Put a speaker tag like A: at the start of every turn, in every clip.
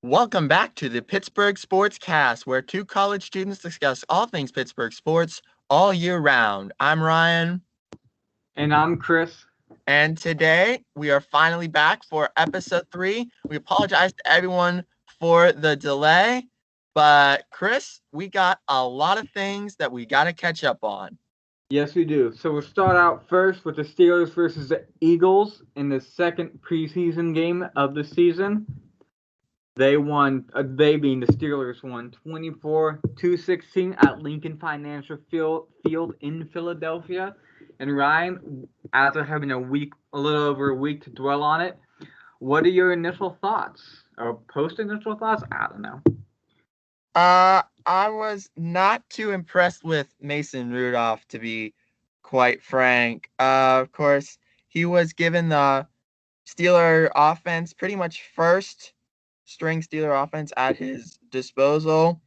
A: Welcome back to the Pittsburgh Sports Cast, where two college students discuss all things Pittsburgh sports all year round. I'm Ryan.
B: And I'm Chris.
A: And today we are finally back for episode 3. We apologize to everyone for the delay, but Chris, we got a lot of things that we got to catch up on.
B: Yes, we do. So we'll start out first with the Steelers versus the Eagles in the second preseason game of the season. They won, they being the Steelers won 24-16 at Lincoln Financial Field in Philadelphia. And Ryan, after having a little over a week to dwell on it, what are your initial thoughts? Or post-initial thoughts? I don't know.
A: I was not too impressed with Mason Rudolph, to be quite frank. Of course, he was given the Steeler offense, pretty much first string Steeler offense at his disposal,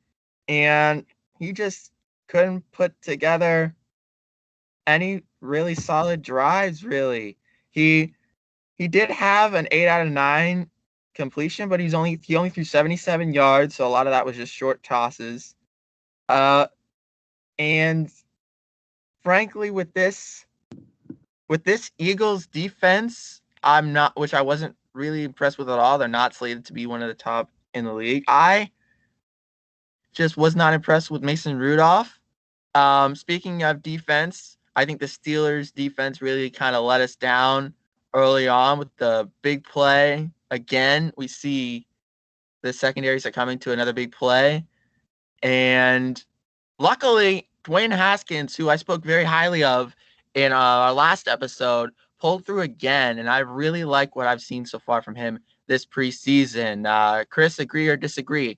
A: and he just couldn't put together any really solid drives, really. He did have an 8 out of 9 completion, but he only threw 77 yards, so a lot of that was just short tosses. And frankly, with this Eagles defense, which I wasn't really impressed with at all. They're not slated to be one of the top in the league. I just was not impressed with Mason Rudolph. Speaking of defense, I think the Steelers defense really kind of let us down early on with the big play. Again, we see the secondaries are coming to another big play. And luckily, Dwayne Haskins, who I spoke very highly of in our last episode, pulled through again. And I really like what I've seen so far from him this preseason. Chris, agree or disagree?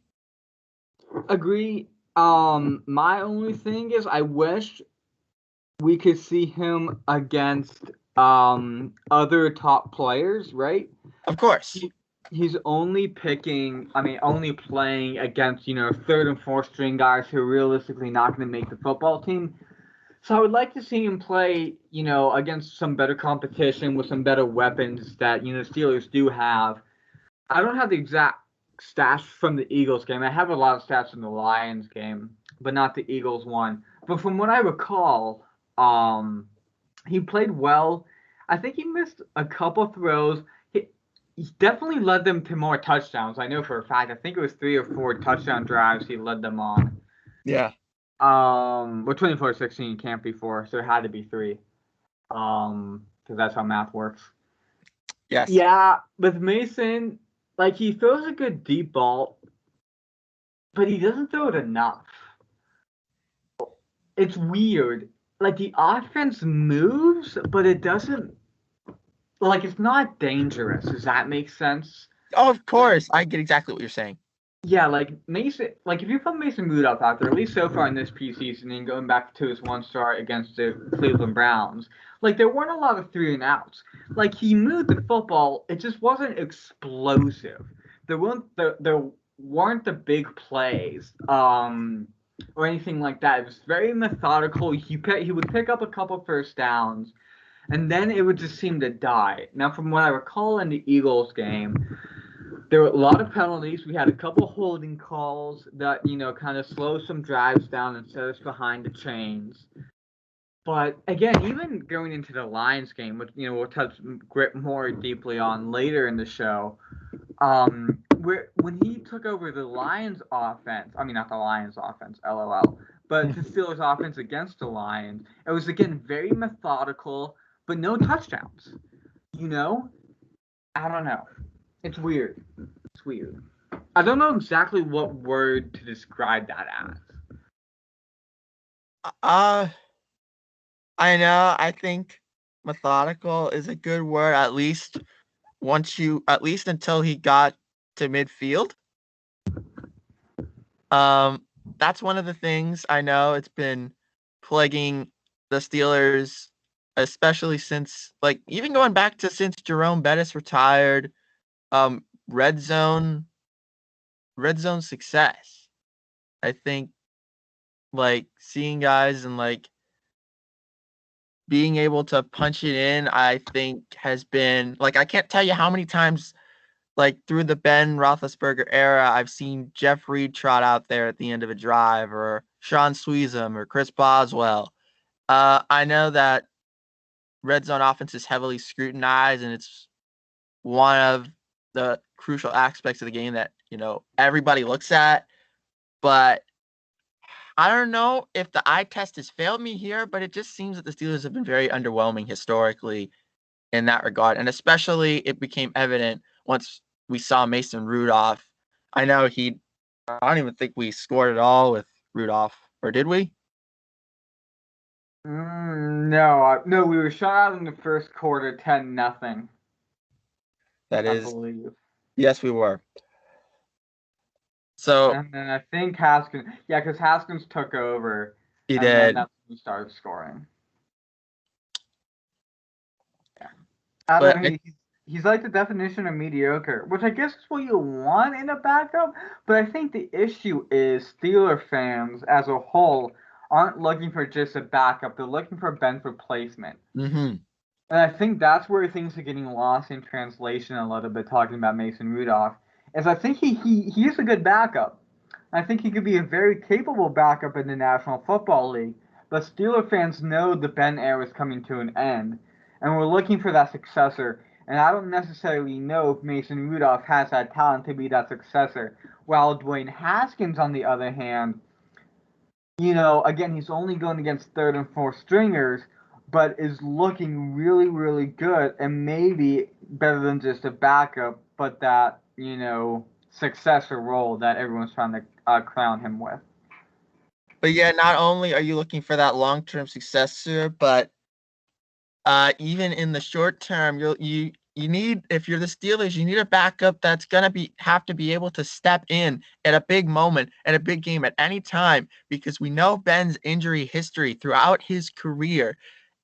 B: Agree. My only thing is I wish we could see him against other top players, right?
A: Of course.
B: He's only playing against, third and fourth string guys who are realistically not going to make the football team. So I would like to see him play, against some better competition with some better weapons that, Steelers do have. I don't have the exact stats from the Eagles game. I have a lot of stats from the Lions game, but not the Eagles one. But from what I recall, he played well. I think he missed a couple throws. He definitely led them to more touchdowns. I know for a fact. I think it was 3 or 4 touchdown drives he led them on.
A: Yeah.
B: Well, 24-16 can't be 4, so it had to be 3. Because that's how math works.
A: Yes.
B: Yeah, with Mason, he throws a good deep ball, but he doesn't throw it enough. It's weird. The offense moves, but it doesn't. It's not dangerous. Does that make sense?
A: Oh, of course. I get exactly what you're saying.
B: Yeah, Mason, if you put Mason Rudolph out there, at least so far in this preseason and going back to his one start against the Cleveland Browns, there weren't a lot of 3 and outs. He moved the football, it just wasn't explosive. There weren't the big plays, or anything like that. It was very methodical. He would pick up a couple first downs, and then it would just seem to die. Now, from what I recall in the Eagles game, there were a lot of penalties. We had a couple holding calls that, kind of slow some drives down and set us behind the chains. But again, even going into the Lions game, which, we'll touch more deeply on later in the show, when he took over the Lions offense, not the Lions offense, LOL, but the Steelers offense against the Lions, it was, again, very methodical, but no touchdowns. I don't know. It's weird. I don't know exactly what word to describe that as.
A: I know. I think methodical is a good word, at least until he got to midfield. That's one of the things I know it's been plaguing the Steelers, especially since, even going back to since Jerome Bettis retired. Red zone success. I think seeing guys and being able to punch it in, I think has been I can't tell you how many times like through the Ben Roethlisberger era, I've seen Jeff Reed trot out there at the end of a drive, or Sean Sweezum, or Chris Boswell. I know that red zone offense is heavily scrutinized, and it's one of the crucial aspects of the game that everybody looks at. But I don't know if the eye test has failed me here, but it just seems that the Steelers have been very underwhelming historically in that regard. And especially it became evident once we saw Mason Rudolph. I don't even think we scored at all with Rudolph, or did we?
B: No, we were shut out in the first quarter, 10-0.
A: That
B: I
A: is,
B: believe.
A: yes, we were. So
B: And then I think Haskins, yeah, because Haskins took over,
A: he
B: and then
A: did.
B: that's when we started scoring. Yeah. I
A: But
B: don't know, he's like the definition of mediocre, which I guess is what you want in a backup, but I think the issue is Steeler fans as a whole aren't looking for just a backup, they're looking for Ben's replacement.
A: mm-hmm.
B: And I think that's where things are getting lost in translation a little bit, talking about Mason Rudolph, is I think he is a good backup. I think he could be a very capable backup in the National Football League. But Steeler fans know the Ben era is coming to an end, and we're looking for that successor. And I don't necessarily know if Mason Rudolph has that talent to be that successor. While Dwayne Haskins, on the other hand, again, he's only going against third and fourth stringers, but is looking really, really good and maybe better than just a backup, but that, successor role that everyone's trying to crown him with.
A: But yeah, not only are you looking for that long-term successor, but even in the short term, you need, if you're the Steelers, you need a backup that's gonna have to be able to step in at a big moment, at a big game, at any time, because we know Ben's injury history throughout his career.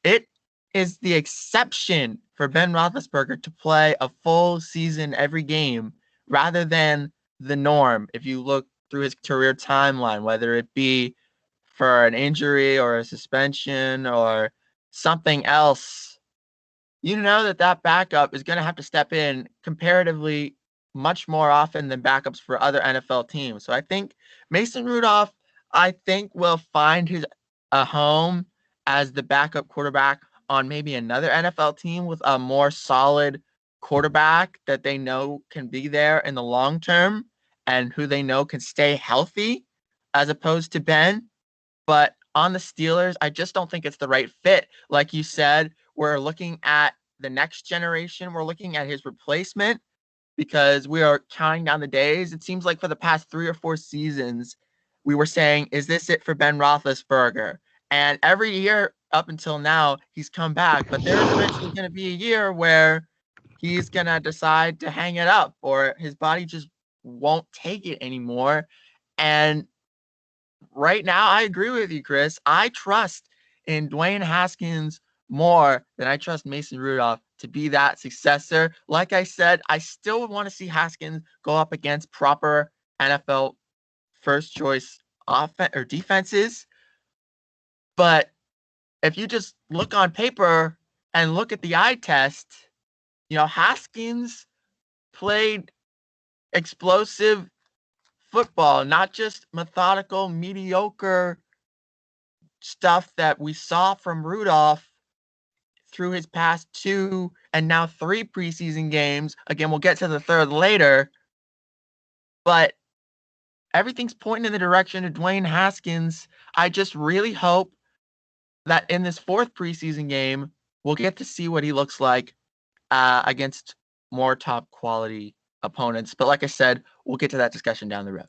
A: It is the exception for Ben Roethlisberger to play a full season every game rather than the norm. If you look through his career timeline, whether it be for an injury or a suspension or something else, you know that backup is going to have to step in comparatively much more often than backups for other NFL teams. So I think Mason Rudolph, will find a home as the backup quarterback on maybe another NFL team with a more solid quarterback that they know can be there in the long term and who they know can stay healthy, as opposed to Ben. But on the Steelers, I just don't think it's the right fit. Like you said, we're looking at the next generation. We're looking at his replacement because we are counting down the days. It seems like for the past 3 or 4 seasons, we were saying, is this it for Ben Roethlisberger? And every year up until now, he's come back. But there is eventually going to be a year where he's going to decide to hang it up, or his body just won't take it anymore. And right now, I agree with you, Chris. I trust in Dwayne Haskins more than I trust Mason Rudolph to be that successor. Like I said, I still want to see Haskins go up against proper NFL first choice offense or defenses. But if you just look on paper and look at the eye test, Haskins played explosive football, not just methodical, mediocre stuff that we saw from Rudolph through his past 2 and now 3 preseason games. Again, we'll get to the third later, but everything's pointing in the direction of Dwayne Haskins. I just really hope that in this 4th preseason game, we'll get to see what he looks like against more top quality opponents. But like I said, we'll get to that discussion down the road.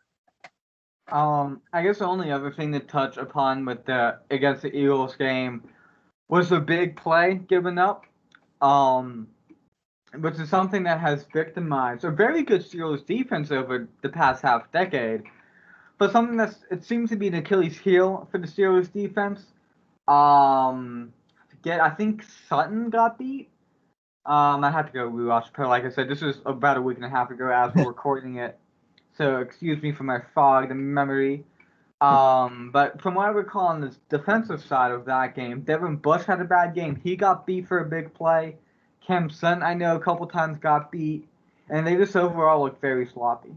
B: I guess the only other thing to touch upon with the against the Eagles game was the big play given up, which is something that has victimized a very good Steelers defense over the past half decade, but something it seems to be an Achilles heel for the Steelers defense. I think Sutton got beat. I had to go rewatch, but like I said, this was about a week and a half ago as we're recording it. So excuse me for my fogged memory. But from what I recall on the defensive side of that game, Devin Bush had a bad game. He got beat for a big play. Cam Sutton, I know, a couple times got beat. and they just overall look very sloppy.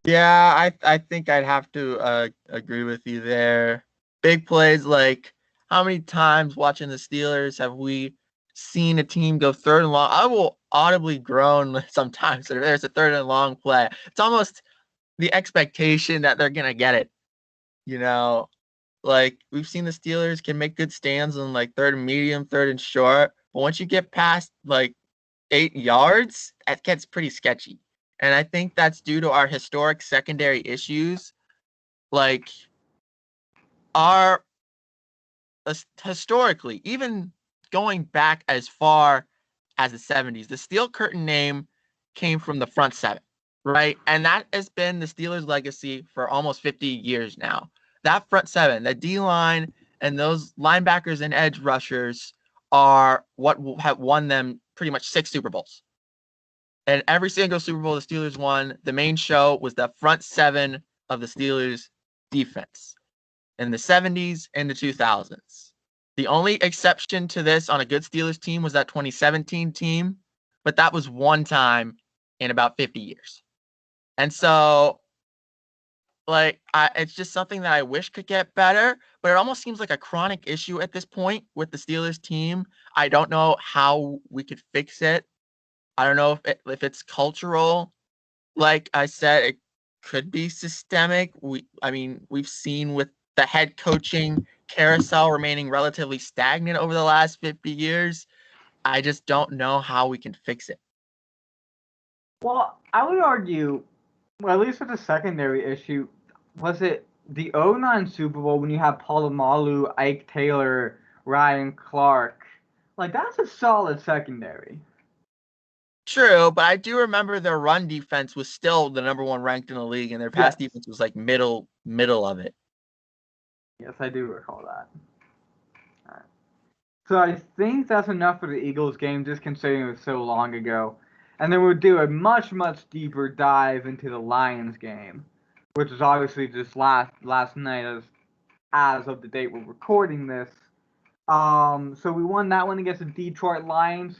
A: Yeah, I think I'd have to agree with you there. Big plays, like how many times watching the Steelers have we seen a team go third and long? I will audibly groan sometimes if there's a third and long play. It's almost the expectation that they're gonna get it. You know, like we've seen the Steelers can make good stands on like third and medium, third and short, but once you get past like 8 yards, that gets pretty sketchy. And I think that's due to our historic secondary issues. Like our historically, even going back as far as the 70s, the Steel Curtain name came from the front seven, right? And that has been the Steelers' legacy for almost 50 years now. That front seven, the D line, and those linebackers and edge rushers are what have won them pretty much 6 Super Bowls. And every single Super Bowl the Steelers won, the main show was the front seven of the Steelers defense in the 70s and the 2000s. The only exception to this on a good Steelers team was that 2017 team, but that was one time in about 50 years. And so, it's just something that I wish could get better, but it almost seems like a chronic issue at this point with the Steelers team. I don't know how we could fix it. I don't know if it's cultural. Like I said, it could be systemic. We've seen with the head coaching carousel remaining relatively stagnant over the last 50 years. I just don't know how we can fix it.
B: Well, I would argue, well, at least with the secondary issue, was it the '09 Super Bowl when you have Polamalu, Ike Taylor, Ryan Clark? Like, that's a solid secondary.
A: True, but I do remember their run defense was still the number one ranked in the league, and their pass
B: Yes.
A: defense was like middle of it.
B: Yes, I do recall that. All right. So I think that's enough for the Eagles game, just considering it was so long ago. And then we'll do a much, much deeper dive into the Lions game, which is obviously just last night as of the date we're recording this. So we won that one against the Detroit Lions.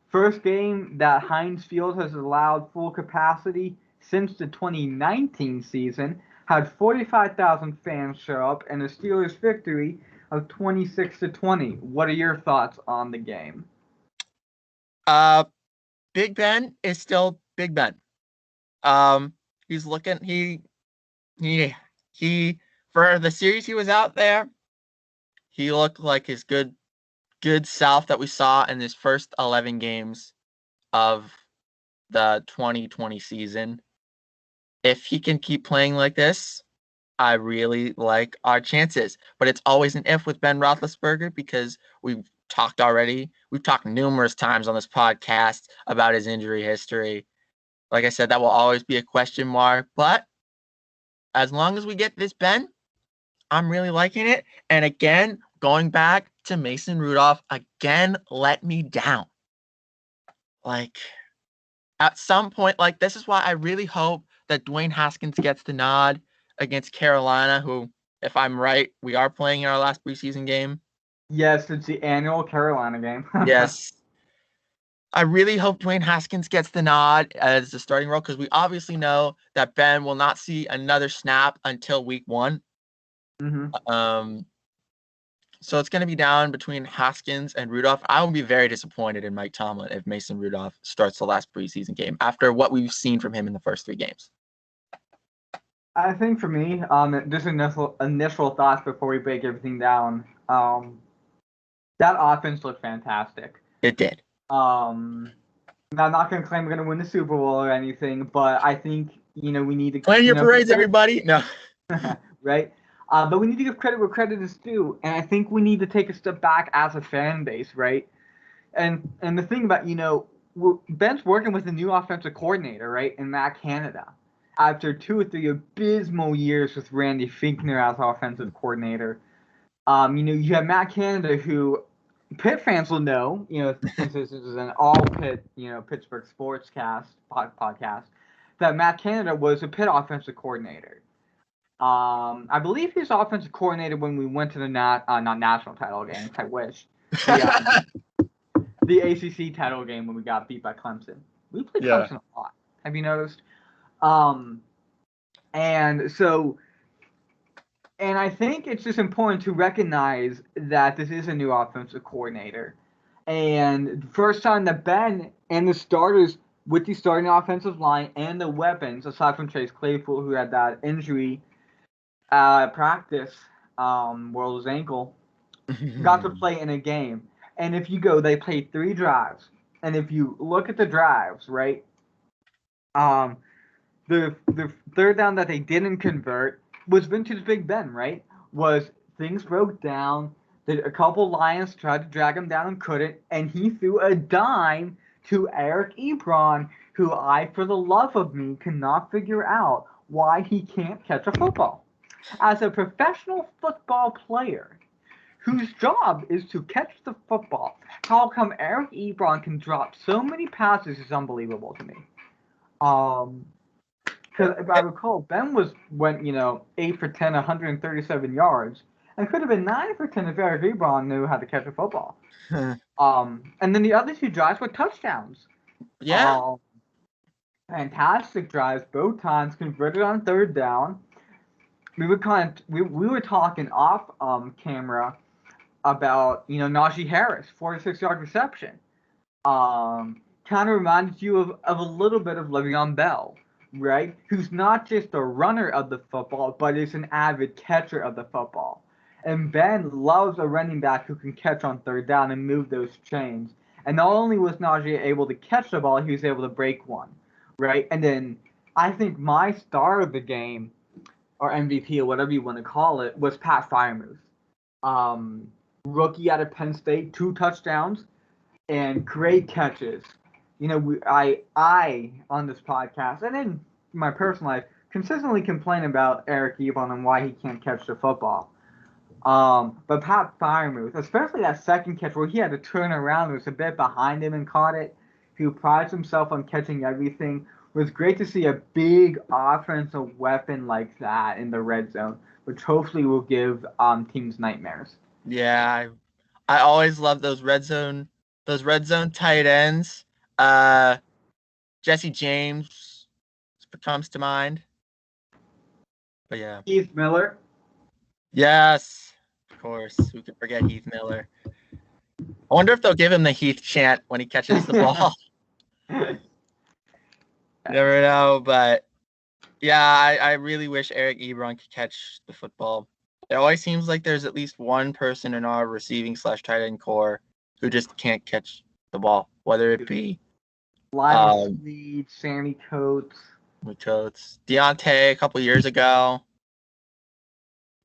B: First game that Heinz Field has allowed full capacity since the 2019 season. Had 45,000 fans show up, and the Steelers' victory of 26-20. What are your thoughts on the game?
A: Uh, Big Ben is still Big Ben. He's looking he he for the series he was out there. He looked like his good self that we saw in his first 11 games of the 2020 season. If he can keep playing like this, I really like our chances. But it's always an if with Ben Roethlisberger because we've talked numerous times on this podcast about his injury history. Like I said, that will always be a question mark. But as long as we get this Ben, I'm really liking it. And again, going back to Mason Rudolph, again, let me down. Like, at some point, like, this is why I really hope that Dwayne Haskins gets the nod against Carolina, who, if I'm right, we are playing in our last preseason game.
B: Yes, it's the annual Carolina game.
A: Yes. I really hope Dwayne Haskins gets the nod as the starting role because we obviously know that Ben will not see another snap until week 1.
B: Mm-hmm.
A: So it's going to be down between Haskins and Rudolph. I will be very disappointed in Mike Tomlin if Mason Rudolph starts the last preseason game after what we've seen from him in the first 3 games.
B: I think for me, just initial thoughts before we break everything down. That offense looked fantastic.
A: It did.
B: Now, I'm not going to claim we're going to win the Super Bowl or anything, but I think we need to
A: Plan your parades, everybody. No.
B: right. But we need to give credit where credit is due, and I think we need to take a step back as a fan base, right? And the thing about Ben's working with a new offensive coordinator, right, in Matt Canada, after 2 or 3 abysmal years with Randy Finkner as offensive coordinator. You have Matt Canada, who Pitt fans will know, since this is an all Pitt, Pittsburgh sports podcast, that Matt Canada was a Pitt offensive coordinator. I believe he was offensive coordinator when we went to the not national title game. I wish. The the ACC title game when we got beat by Clemson. We played Clemson a lot. Have you noticed? And I think it's just important to recognize that this is a new offensive coordinator. And first time that Ben and the starters with the starting offensive line and the weapons, aside from Chase Claypool, who had that injury at practice, rolled his ankle, got to play in a game. And if you go, they played 3 drives. And if you look at the drives, right, the third down that they didn't convert was vintage Big Ben, right? Was things broke down. A couple Lions tried to drag him down and couldn't, and he threw a dime to Eric Ebron, who I, for the love of me, cannot figure out why he can't catch a football. As a professional football player, whose job is to catch the football, how come Eric Ebron can drop so many passes is unbelievable to me. Because if I recall, Ben went 8 for 10, 137 yards, and could have been 9 for 10 if Eric Ebron knew how to catch a football. And then the other 2 drives were touchdowns.
A: Yeah.
B: Fantastic drives, both times converted on third down. We were talking off camera about Najee Harris, 46-yard reception. Kind of reminded you of a little bit of Le'Veon Bell, right? Who's not just a runner of the football, but is an avid catcher of the football. And Ben loves a running back who can catch on third down and move those chains. And not only was Najee able to catch the ball, he was able to break one, right? And then I think my star of the game, or MVP, or whatever you want to call it, was Pat Freiermuth. Rookie out of Penn State, 2 touchdowns, and great catches. I on this podcast and in my personal life consistently complain about Eric Ebron and why he can't catch the football. But Pat Freiermuth, especially that second catch where he had to turn around, was a bit behind him and caught it. Who prides himself on catching everything. It was great to see a big offensive weapon like that in the red zone, which hopefully will give teams nightmares.
A: Yeah, I always love those red zone tight ends. Jesse James comes to mind. But yeah.
B: Heath Miller.
A: Yes, of course. Who could forget Heath Miller? I wonder if they'll give him the Heath chant when he catches the ball. Never know, but yeah, I really wish Eric Ebron could catch the football. It always seems like there's at least one person in our receiving / tight end core who just can't catch the ball, whether it be
B: Lyman Snead, Sammy Coates.
A: Deontay a couple years ago.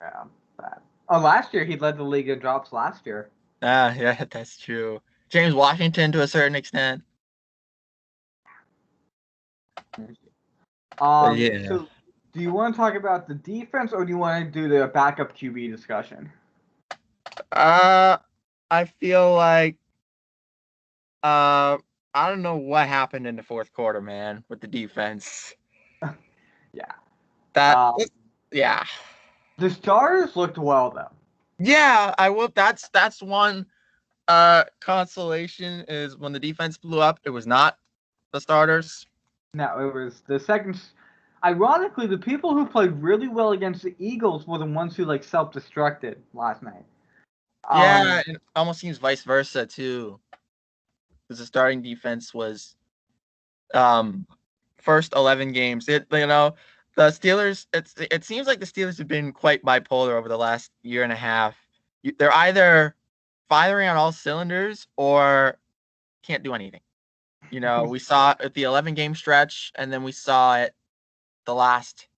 B: Yeah, bad. Oh, last year he led the league in drops last year.
A: Yeah, that's true. James Washington to a certain extent.
B: Yeah. So, do you want to talk about the defense, or do you want to do the backup QB discussion?
A: I feel like I don't know what happened in the fourth quarter, man, with the defense.
B: Yeah.
A: Yeah.
B: The starters looked well though.
A: Yeah, I will. That's one consolation is when the defense blew up, it was not the starters.
B: No, it was the second. Ironically, the people who played really well against the Eagles were the ones who self-destructed last night.
A: Yeah, it almost seems vice versa too. Because the starting defense was first 11 games. The Steelers, it seems like the Steelers have been quite bipolar over the last year and a half. They're either firing on all cylinders or can't do anything. We saw it at the 11-game stretch, and then we saw it the last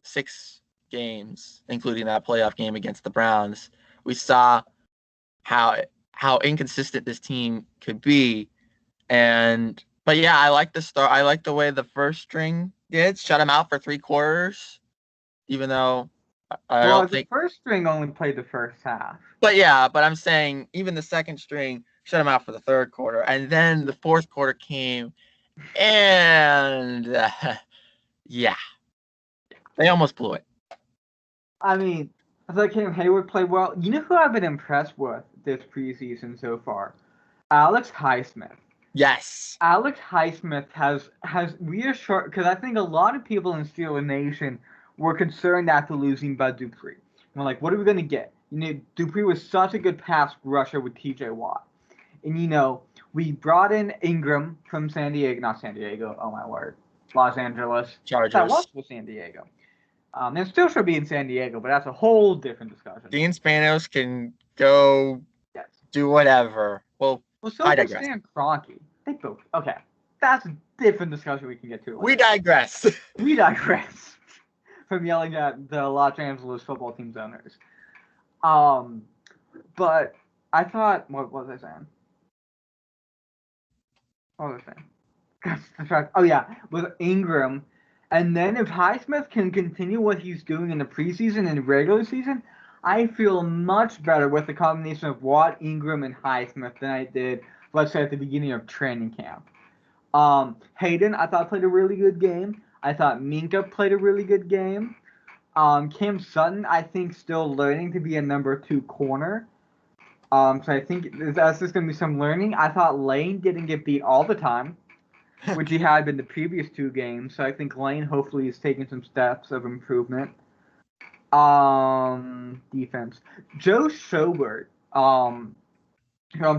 A: 6 games, including that playoff game against the Browns. We saw how inconsistent this team could be. But yeah, I like the start. I like the way the first string did. Shut him out for 3 quarters, even though I don't think
B: the first string only played the first half.
A: But I'm saying even the second string shut him out for the third quarter, and then the fourth quarter came, and yeah, they almost blew it.
B: I mean, I thought Cam Hayward played well. You know who I've been impressed with this preseason so far? Alex Highsmith.
A: Yes.
B: Alex Highsmith has reassured, because I think a lot of people in Steeler Nation were concerned after losing Bud Dupree. We're like, what are we going to get? Dupree was such a good pass rusher with TJ Watt. And, we brought in Ingram from San Diego, not San Diego, oh my word, Los Angeles.
A: Chargers.
B: That was for San Diego. It still should be in San Diego, but that's a whole different discussion.
A: Dean Spanos can go do whatever. Well,
B: so
A: I
B: can
A: digress.
B: Stan Kroenke. They both. Okay, that's a different discussion we can get to.
A: We digress.
B: We digress from yelling at the Los Angeles football team's owners. But I thought, what was I saying? What was I saying? Oh yeah, with Ingram. And then if Highsmith can continue what he's doing in the preseason and regular season, I feel much better with the combination of Watt, Ingram, and Highsmith than I did, let's say, at the beginning of training camp. Hayden, I thought, played a really good game. I thought Minka played a really good game. Cam Sutton, I think, still learning to be a number 2 corner. So I think that's just going to be some learning. I thought Lane didn't get beat all the time, which he had in the previous 2 games. So I think Lane hopefully is taking some steps of improvement. Defense. Joe Schobert. I'm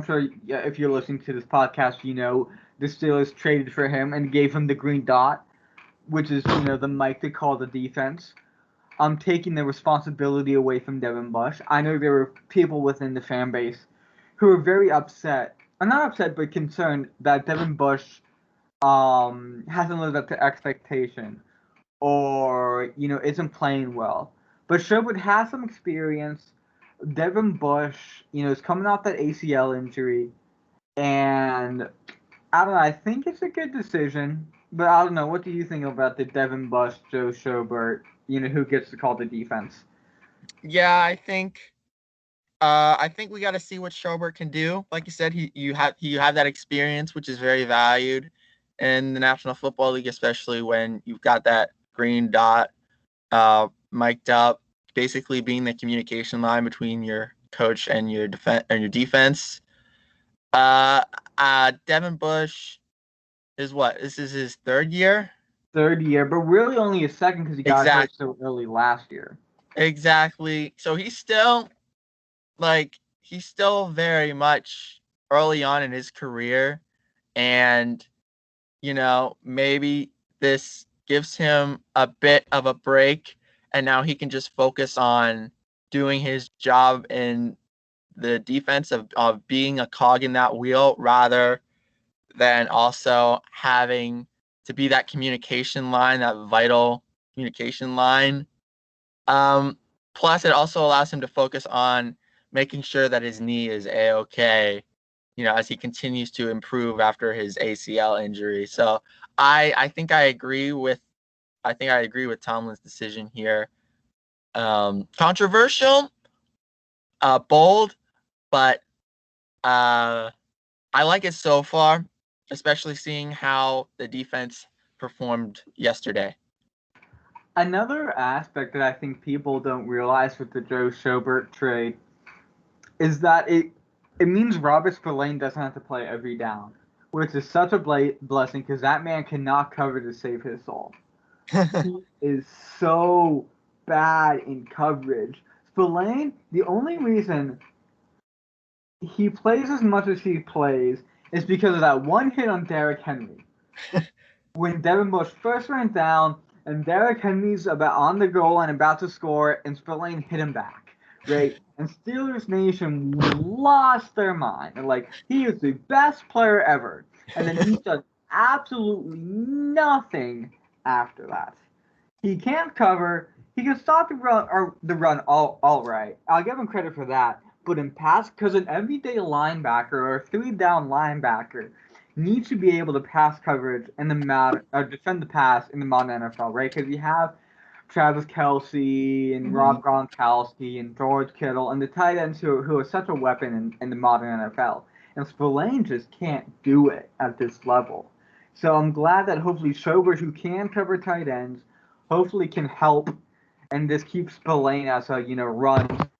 B: sure if you're listening to this podcast, the Steelers traded for him and gave him the green dot, which is, the mic to call the defense. Taking the responsibility away from Devin Bush. I know there were people within the fan base who were very upset. Not upset, but concerned that Devin Bush hasn't lived up to expectation or, isn't playing well. But Schobert has some experience. Devin Bush, is coming off that ACL injury. And I don't know, I think it's a good decision. But I don't know, what do you think about the Devin Bush, Joe Schobert, who gets to call the defense?
A: Yeah, I think we got to see what Schobert can do. Like you said, you have that experience, which is very valued in the National Football League, especially when you've got that green dot mic'd up, basically being the communication line between your coach and your defense. Devin Bush is what? This is his 3rd year?
B: 3rd year, but really only his 2nd because he got hurt so early last year.
A: Exactly. So he's still very much early on in his career, and maybe this gives him a bit of a break, and now he can just focus on doing his job in the defense of being a cog in that wheel, rather than also having to be that communication line, that vital communication line. Plus, it also allows him to focus on making sure that his knee is A-okay, as he continues to improve after his ACL injury. So I think I agree with Tomlin's decision here. Controversial, bold, but I like it so far, especially seeing how the defense performed yesterday.
B: Another aspect that I think people don't realize with the Joe Schobert trade is that it means Robert Spillane doesn't have to play every down, which is such a blessing because that man cannot cover to save his soul. He is so bad in coverage. Spillane, the only reason he plays as much as he plays is because of that one hit on Derrick Henry. When Devin Bush first went down, and Derrick Henry's about on the goal line about to score, and Spillane hit him back, right? And Steelers Nation lost their mind. And he is the best player ever. And then he's done absolutely nothing after that. He can't cover. He can stop the run all right. I'll give him credit for that. But in pass, because an everyday linebacker or a 3-down linebacker needs to be able to pass coverage in the defend the pass in the modern NFL, right? Because you have Travis Kelce and Rob Gronkowski and George Kittle and the tight ends who are such a weapon in the modern NFL. And Spillane just can't do it at this level. So I'm glad that hopefully Schobert, who can cover tight ends, hopefully can help and just keep Spillane as a run.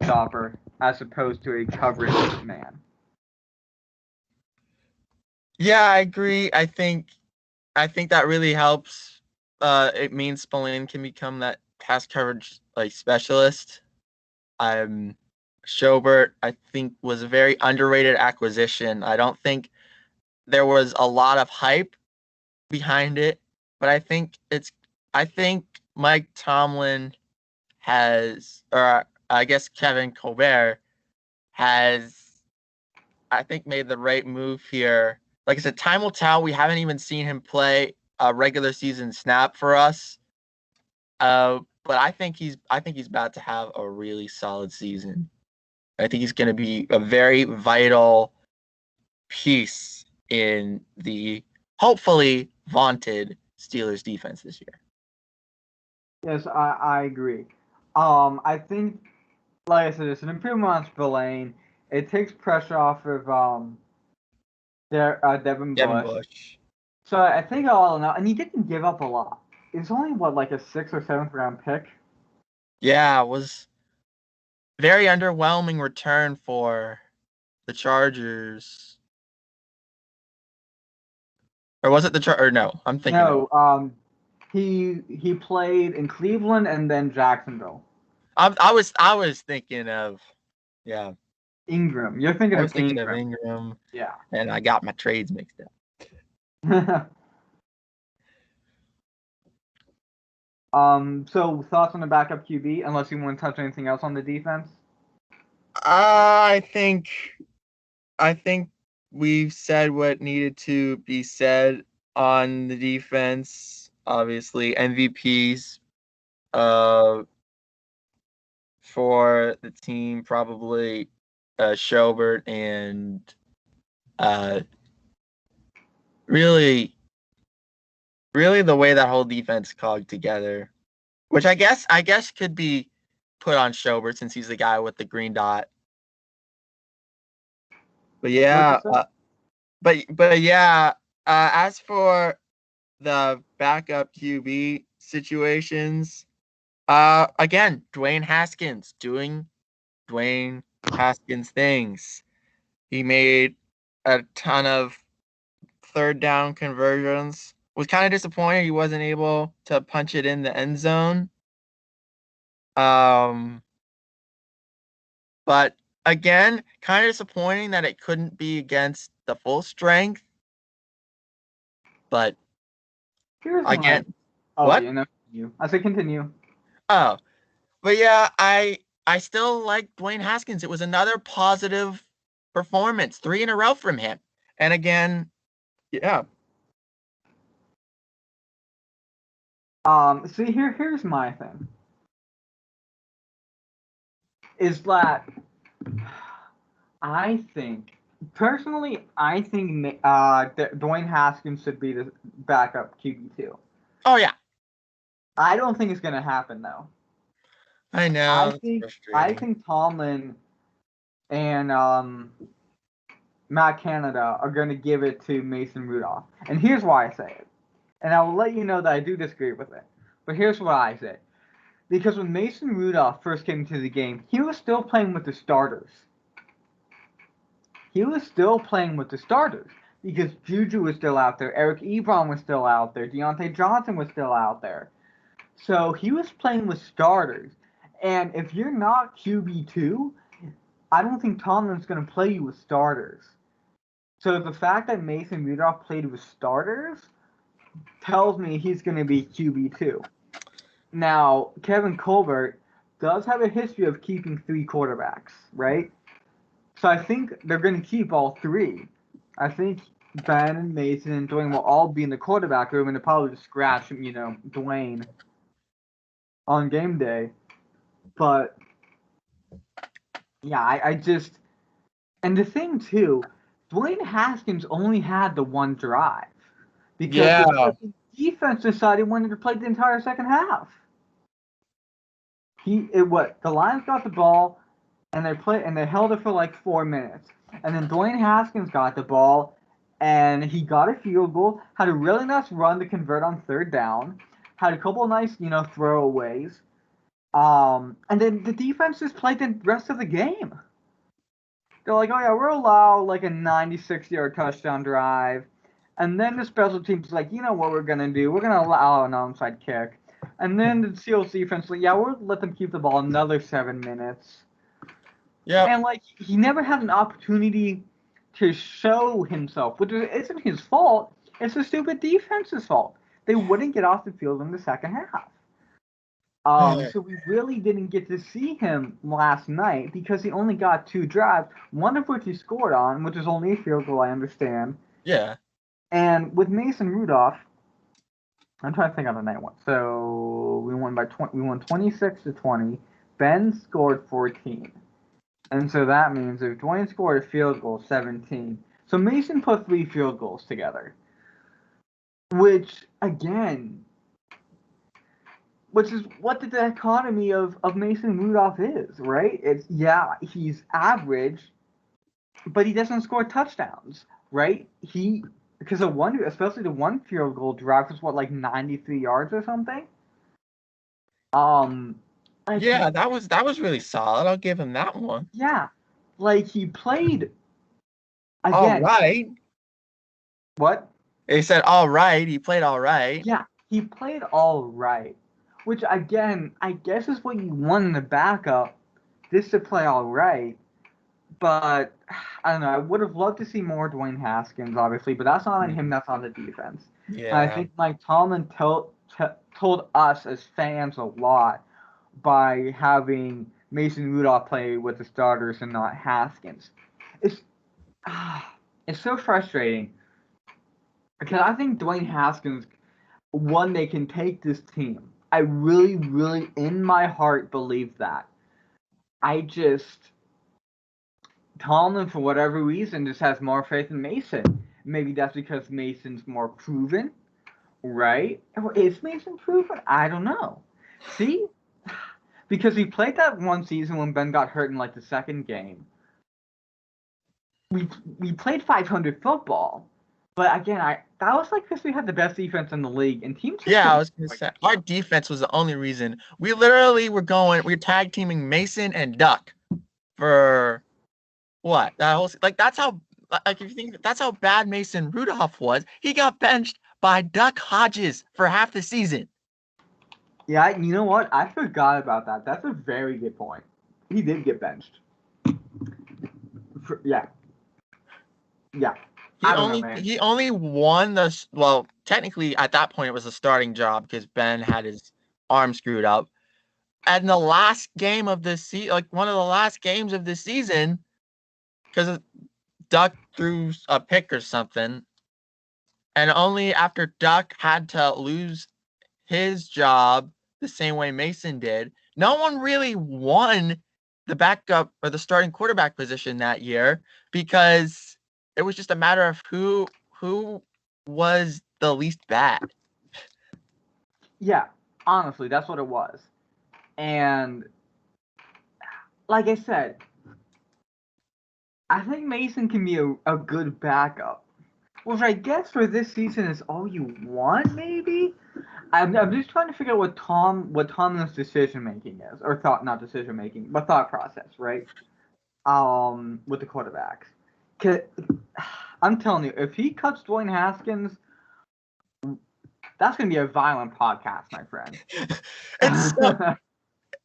B: stopper as opposed to a coverage man.
A: Yeah, I agree. I think that really helps. It means Spillane can become that pass coverage like specialist. Um, Schobert, I think, was a very underrated acquisition. I don't think there was a lot of hype behind it, but I think Mike Tomlin has, or I guess Kevin Colbert has, I think, made the right move here. Like I said, time will tell. We haven't even seen him play a regular season snap for us. But I think he's about to have a really solid season. I think he's going to be a very vital piece in the hopefully vaunted Steelers defense this year.
B: Yes, I agree. I think, like I said, it's an improvement on Spillane. It takes pressure off of Devin
A: Devin
B: Bush.
A: Bush.
B: So I think all in all, and he didn't give up a lot. It's only what, like a 6th or 7th round pick.
A: Yeah, it was very underwhelming return for the Chargers. Or was it the Or no, I'm thinking of.
B: No, he played in Cleveland and then Jacksonville.
A: I was thinking of. Yeah,
B: Ingram. You're thinking
A: I
B: of
A: was thinking of
B: Ingram.
A: Ingram,
B: Yeah.
A: and I got my trades mixed up.
B: So thoughts on the backup QB, unless you want to touch anything else on the defense?
A: I think we've said what needed to be said on the defense. Obviously, MVPs uh for the team probably Schobert and uh really really the way that whole defense cogged together, which I guess could be put on Schobert since he's the guy with the green dot. But
B: What you
A: yeah,
B: say?
A: but yeah, as for the backup QB situations, again, Dwayne Haskins doing Dwayne Haskins things. He made a ton of third down conversions. Was kind of disappointed he wasn't able to punch it in the end zone. Um, but again, kind of disappointing that it couldn't be against the full strength. But
B: Here's my.
A: again,
B: Oh,
A: what?
B: yeah, no, you. I say continue.
A: Oh, but yeah, I still like Dwayne Haskins. It was another positive performance, three in a row from him. And again, yeah,
B: See, here's my thing. Is that I think personally, I think Dwayne Haskins should be the backup QB2.
A: oh yeah,
B: I don't think it's gonna happen though.
A: I know
B: I
A: it's
B: think I
A: frustrating.
B: think Tomlin and Matt Canada are gonna give it to Mason Rudolph, and here's why I say it. And I will let you know that I do disagree with it. But here's what I say. Because when Mason Rudolph first came into the game, he was still playing with the starters. He was still playing with the starters because Juju was still out there, Eric Ebron was still out there, Deontay Johnson was still out there. So he was playing with starters. And if you're not QB2, I don't think Tomlin's going to play you with starters. So the fact that Mason Rudolph played with starters tells me he's going to be QB2. Now, Kevin Colbert does have a history of keeping 3 quarterbacks, right? So I think they're going to keep all 3. I think Ben and Mason and Dwayne will all be in the quarterback room, and they'll probably just scratch, Dwayne on game day. But yeah, I just and the thing too, Dwayne Haskins only had the one drive because
A: Yeah,
B: the defense decided he wanted to play the entire second half. The Lions got the ball and they held it for like 4 minutes. And then Dwayne Haskins got the ball and he got a field goal, had a really nice run to convert on 3rd down, had a couple of nice, throwaways. And then the defense just played the rest of the game. They're like, oh yeah, we're allowed like a 96-yard touchdown drive. And then the special team's like, you know what we're going to do? We're going to allow an onside kick. And then the Seals defense, like, yeah, we'll let them keep the ball another 7 minutes.
A: Yep.
B: And, like, he never had an opportunity to show himself, which isn't his fault. It's the stupid defense's fault. They wouldn't get off the field in the second half. So we really didn't get to see him last night because he only got 2 drives, one of which he scored on, which is only a field goal, I understand.
A: Yeah.
B: And with Mason Rudolph, I'm trying to think on the night one. So we won 26-20. Ben scored 14. And so that means if Dwayne scored a field goal, 17. So Mason put 3 field goals together. Which is what the dichotomy of Mason Rudolph is, right? It's, yeah, he's average, but he doesn't score touchdowns, right? Because especially the one field goal drive was like 93 yards or something.
A: Yeah, that was really solid. I'll give him that one.
B: Yeah, like he played
A: All
B: again.
A: right.
B: What?
A: He said all right. He played all right.
B: Yeah, he played all right, which again, I guess is what you want in the backup, just to play all right. But I don't know. I would have loved to see more Dwayne Haskins, obviously, but that's not on him. That's on the defense. And I
A: Yeah.
B: think Mike Tomlin told us as fans a lot by having Mason Rudolph play with the starters and not Haskins. It's it's so frustrating because I think Dwayne Haskins, one, they can take this team. I really, really, in my heart, believe that. Tomlin, for whatever reason, just has more faith in Mason. Maybe that's because Mason's more proven, right? Or is Mason proven? I don't know. See? Because he played that one season when Ben got hurt in like the second game. We played 500 football, but again, that was like because we had the best defense in the league, and teams just
A: Yeah, I
B: couldn't.
A: was gonna say our defense was the only reason. We literally we were tag teaming Mason and Duck for what? That whole like that's how like if you think that's how bad Mason Rudolph was. He got benched by Duck Hodges for half the season.
B: Yeah, you know what? I forgot about that. That's a very good point. He did get benched. Yeah. Yeah. I don't know, man.
A: He only won technically at that point it was a starting job because Ben had his arm screwed up. And the last game of this season, like one of the last games of this season, because Duck threw a pick or something, and only after Duck had to lose his job the same way Mason did, no one really won the backup or the starting quarterback position that year because it was just a matter of who was the least bad.
B: Yeah, honestly, that's what it was. And like I said, I think Mason can be a good backup. Which I guess for this season is all you want, maybe? I'm just trying to figure out what Tomlin's decision making is. Or not decision making, but thought process, right? With the quarterbacks. 'Cause, I'm telling you, if he cuts Dwayne Haskins, that's gonna be a violent podcast, my friend.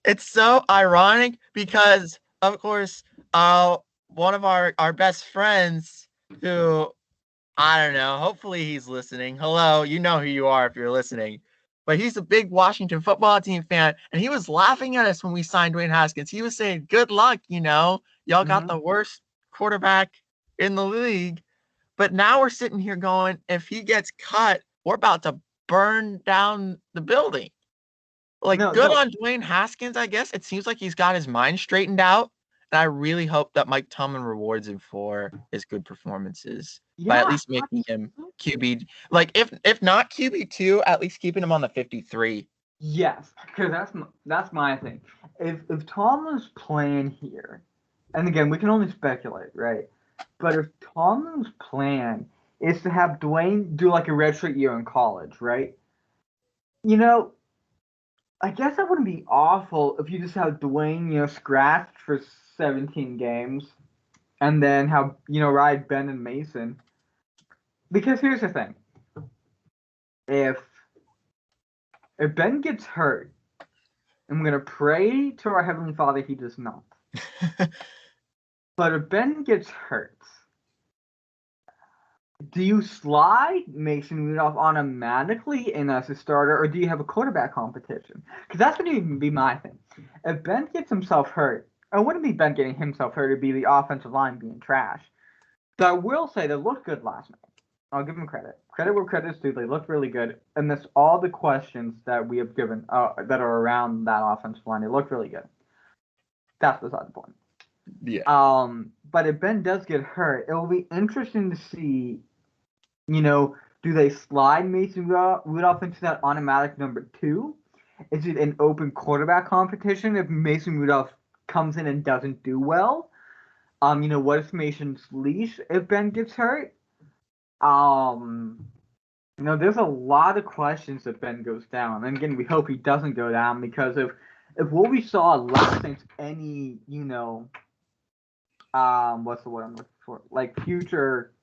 A: It's so ironic because of course one of our best friends who I don't know, hopefully he's listening. Hello, you know who you are if you're listening. But he's a big Washington football team fan, and he was laughing at us when we signed Dwayne Haskins. He was saying, "Good luck, y'all got the worst quarterback in the league." But now we're sitting here going, if he gets cut, we're about to burn down the building. Like,
B: No,
A: good
B: no.
A: on Dwayne Haskins, I guess. It seems like he's got his mind straightened out. And I really hope that Mike Tomlin rewards him for his good performances by at
B: Yeah,
A: least making him QB. Like, if not QB2, at least keeping him on the 53.
B: yes, because that's my thing. If Tomlin's plan here, and again we can only speculate, right? But if Tomlin's plan is to have Dwayne do like a redshirt year in college, right? You know, I guess that wouldn't be awful if you just have Dwayne, scratched for 17 games, and then how ride Ben and Mason. Because here's the thing: if Ben gets hurt, I'm gonna pray to our Heavenly Father he does not. But if Ben gets hurt, do you slide Mason Rudolph automatically in as a starter, or do you have a quarterback competition? Because that's going to be my thing. If Ben gets himself hurt, it wouldn't be Ben getting himself hurt, it'd be the offensive line being trash. But I will say they looked good last night. I'll give them credit. Credit where credit's due. They looked really good. And that's all the questions that we have given that are around that offensive line. They looked really good. That's beside the point.
A: Yeah.
B: But if Ben does get hurt, it will be interesting to see, do they slide Mason Rudolph into that automatic number 2? Is it an open quarterback competition if Mason Rudolph comes in and doesn't do well? What is Mason's leash if Ben gets hurt? There's a lot of questions if Ben goes down. And again, we hope he doesn't go down, because if what we saw last thing's any, what's the word I'm looking for? Like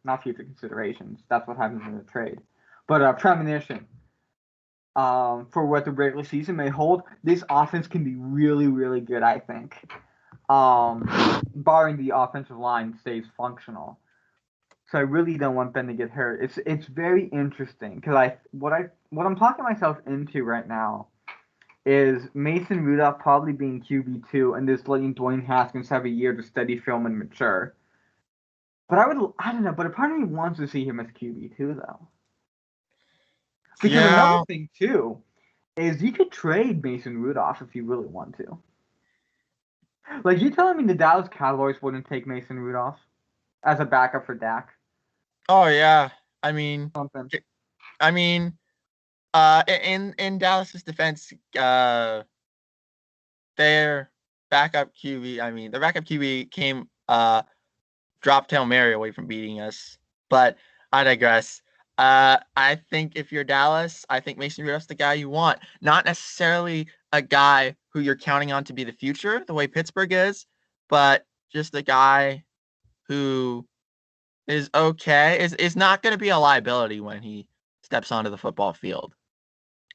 B: not future considerations. That's what happens in the trade. But premonition. For what the regular season may hold, this offense can be really, really good, I think. Barring the offensive line stays functional. So I really don't want Ben to get hurt. It's very interesting because what I'm talking myself into right now is Mason Rudolph probably being QB2 and just letting Dwayne Haskins have a year to study film and mature. But I don't know, but a part of me wants to see him as QB2 though. Because another thing too is you could trade Mason Rudolph if you really want to. Like, you telling me the Dallas Cowboys wouldn't take Mason Rudolph as a backup for Dak?
A: Oh yeah. I mean,
B: Something.
A: in Dallas's defense, their backup QB, their backup QB came dropped Hail Mary away from beating us. But I digress. I think if you're Dallas, I think Mason Rudolph's the guy you want. Not necessarily a guy who you're counting on to be the future, the way Pittsburgh is, but just a guy who is okay, is not going to be a liability when he steps onto the football field.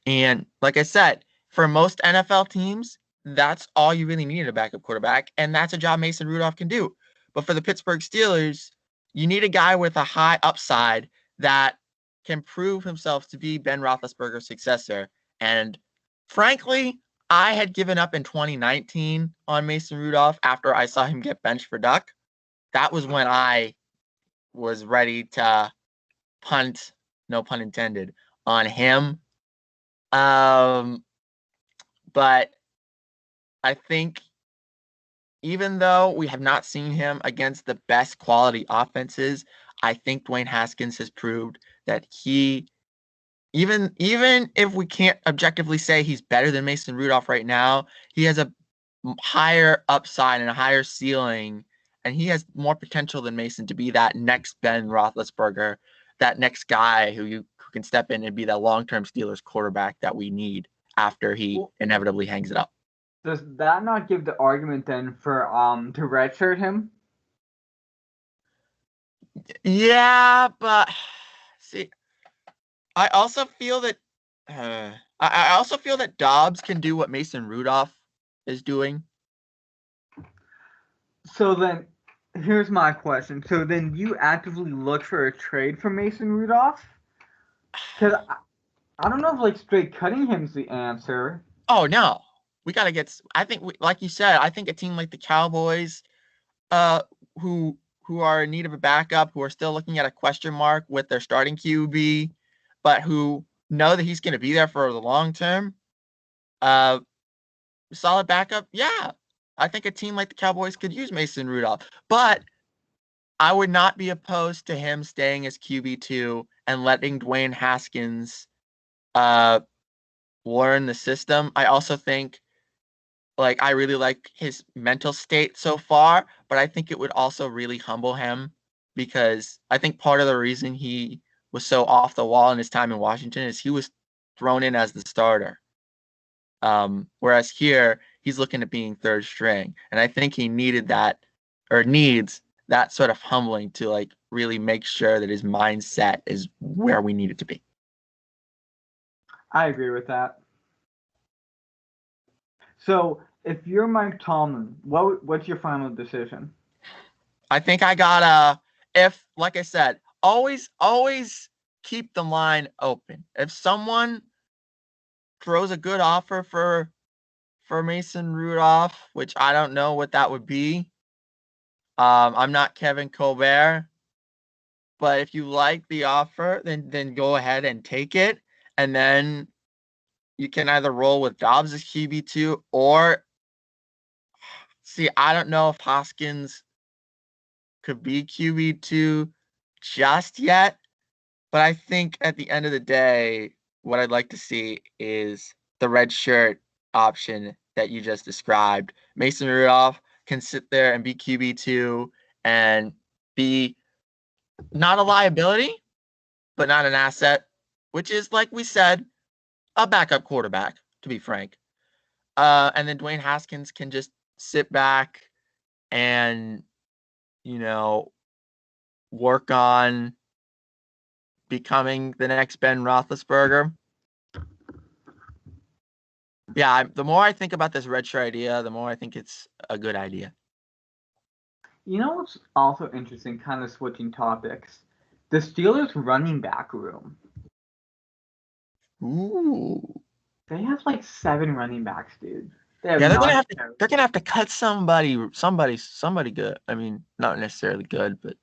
A: And like I said, for most NFL teams, that's all you really need in a backup quarterback, and that's a job Mason Rudolph can do. But for the Pittsburgh Steelers, you need a guy with a high upside that can prove himself to be Ben Roethlisberger's successor. And frankly, I had given up in 2019 on Mason Rudolph after I saw him get benched for Duck. That was when I was ready to punt, no pun intended, on him. But I think even though we have not seen him against the best quality offenses, I think Dwayne Haskins has proved that he, even if we can't objectively say he's better than Mason Rudolph right now, he has a higher upside and a higher ceiling, and he has more potential than Mason to be that next Ben Roethlisberger, that next guy who can step in and be that long-term Steelers quarterback that we need after he inevitably hangs it up.
B: Does that not give the argument then for to redshirt him?
A: Yeah, but see, I also feel that Dobbs can do what Mason Rudolph is doing.
B: So then, here's my question. So then, you actively look for a trade for Mason Rudolph? Because I don't know if like straight cutting him's the answer.
A: Oh no, we gotta get. I think, like you said, I think a team like the Cowboys, who are in need of a backup, who are still looking at a question mark with their starting QB, but who know that he's going to be there for the long term. Solid backup, yeah. I think a team like the Cowboys could use Mason Rudolph, but I would not be opposed to him staying as QB2 and letting Dwayne Haskins learn the system. I also think, I really like his mental state so far, but I think it would also really humble him, because I think part of the reason he was so off the wall in his time in Washington is he was thrown in as the starter. Whereas here, he's looking at being third string. And I think he needs that sort of humbling to like really make sure that his mindset is where we need it to be.
B: I agree with that. So, if you're Mike Tomlin, what's your final decision?
A: I think I gotta, if like I said, always keep the line open. If someone throws a good offer for Mason Rudolph, which I don't know what that would be. I'm not Kevin Colbert, but if you like the offer, then go ahead and take it, and then you can either roll with Dobbs as QB2 or see. I don't know if Hoskins could be QB2 just yet, but I think at the end of the day, what I'd like to see is the red shirt option that you just described. Mason Rudolph can sit there and be QB2 and be not a liability, but not an asset, which is, like we said, a backup quarterback, to be frank. And then Dwayne Haskins can just sit back and, work on becoming the next Ben Roethlisberger. Yeah, the more I think about this red shirt idea, the more I think it's a good idea.
B: You know what's also interesting, kind of switching topics? The Steelers running back room.
A: Ooh.
B: They have like 7 running backs, dude. They have
A: Yeah, they're gonna have to cut somebody good. I mean, not necessarily good, but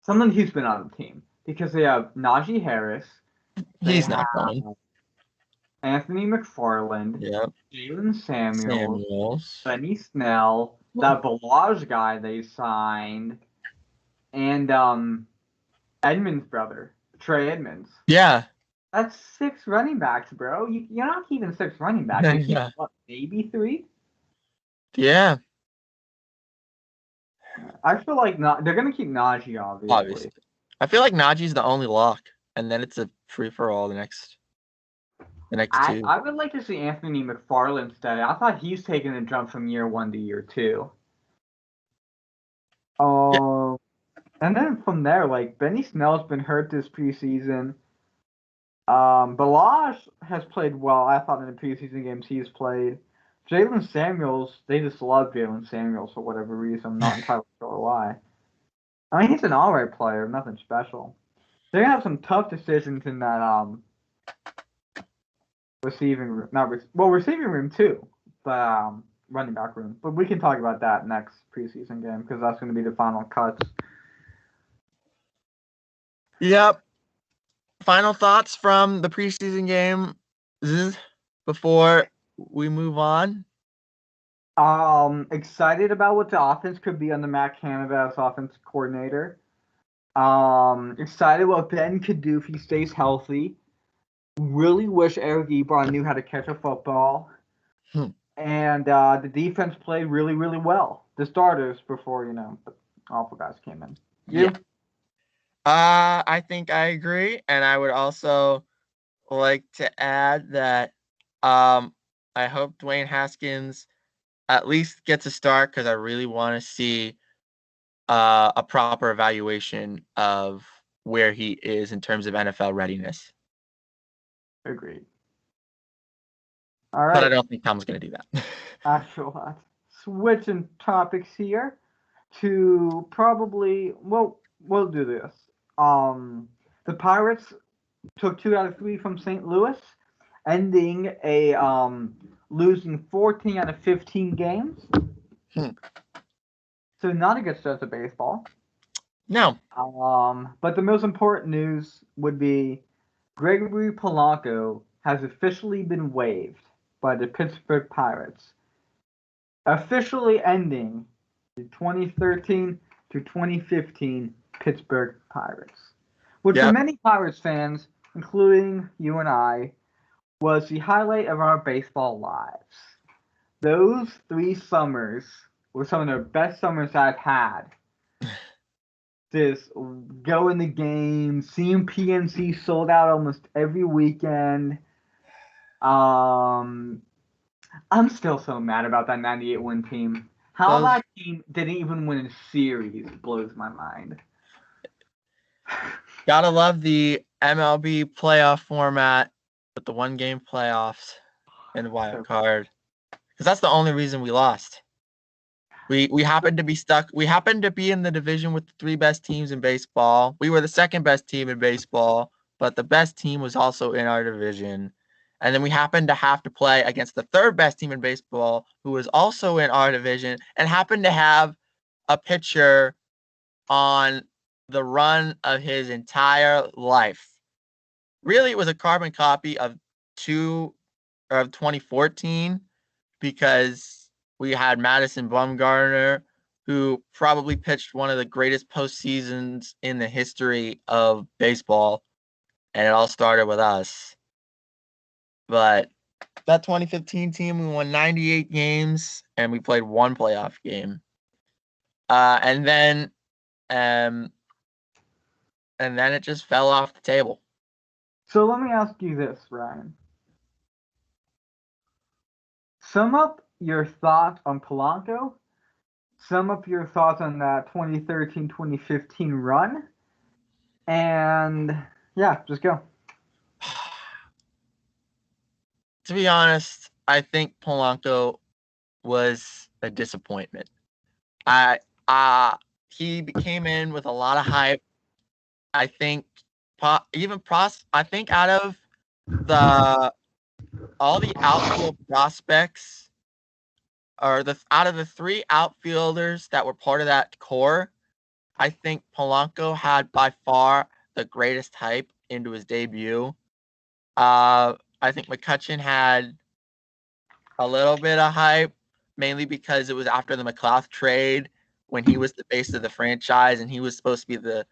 B: someone who's been on the team. Because they have Najee Harris, they
A: he's
B: have
A: not going.
B: Anthony McFarland,
A: Yep.
B: Jalen Samuels,
A: Samuels.
B: Benny Snell, that Balaj guy they signed, and Edmonds' brother, Trey Edmonds.
A: Yeah.
B: That's 6 running backs, bro. You're not keeping 6 running backs. You keep,
A: Yeah.
B: what, maybe 3?
A: Yeah.
B: I feel like they're going to keep Najee, obviously.
A: I feel like Najee's the only lock, and then it's a free for all the next two.
B: I would like to see Anthony McFarland stay. I thought he's taking a jump from year 1 to year 2.
A: Yeah.
B: And then from there, like Benny Snell's been hurt this preseason. Balaj has played well, I thought, in the preseason games he's played. Jalen Samuels, they just love Jalen Samuels for whatever reason. I'm not entirely sure why. I mean, he's an alright player, nothing special. They're gonna have some tough decisions in that receiving room. Receiving room too, but running back room. But we can talk about that next preseason game because that's gonna be the final cuts.
A: Yep. Final thoughts from the preseason game before we move on.
B: Excited about what the offense could be under Matt Canada as offense coordinator. Excited what Ben could do if he stays healthy. Really wish Eric Ebron knew how to catch a football. And the defense played really, really well. The starters before, the awful guys came in.
A: Yeah. I think I agree. And I would also like to add that I hope Dwayne Haskins at least gets a start because I really want to see a proper evaluation of where he is in terms of NFL readiness.
B: Agreed. All right.
A: But I don't think Tom's going to do that.
B: Actual switching topics here to probably we'll do this. The Pirates took 2 out of 3 from St. Louis, ending a losing 14 out of 15 games. So not a good start to baseball.
A: No.
B: But the most important news would be Gregory Polanco has officially been waived by the Pittsburgh Pirates, officially ending the 2013 to 2015 Pittsburgh Pirates, which for many Pirates fans, including you and I, was the highlight of our baseball lives. Those 3 summers were some of the best summers I've had. Just go in the game, seeing PNC sold out almost every weekend. I'm still so mad about that 98 win team. How that team didn't even win a series blows my mind.
A: Gotta love the MLB playoff format with the 1-game playoffs and the wild card. Because that's the only reason we lost. We happened to be stuck. We happened to be in the division with the 3 best teams in baseball. We were the 2nd best team in baseball, but the best team was also in our division. And then we happened to have to play against the 3rd best team in baseball, who was also in our division, and happened to have a pitcher on the run of his entire life. Really, it was a carbon copy of 2014 because we had Madison Bumgarner, who probably pitched one of the greatest postseasons in the history of baseball, and it all started with us. But that 2015 team, we won 98 games, and we played 1 playoff game. And then it just fell off the table.
B: So let me ask you this, Ryan. Sum up your thoughts on Polanco. Sum up your thoughts on that 2013-2015 run. And yeah, just go.
A: To be honest, I think Polanco was a disappointment. He came in with a lot of hype. I think I think out of all the outfield prospects, or out of the 3 outfielders that were part of that core, I think Polanco had by far the greatest hype into his debut. I think McCutchen had a little bit of hype, mainly because it was after the McLeod trade when he was the face of the franchise and he was supposed to be the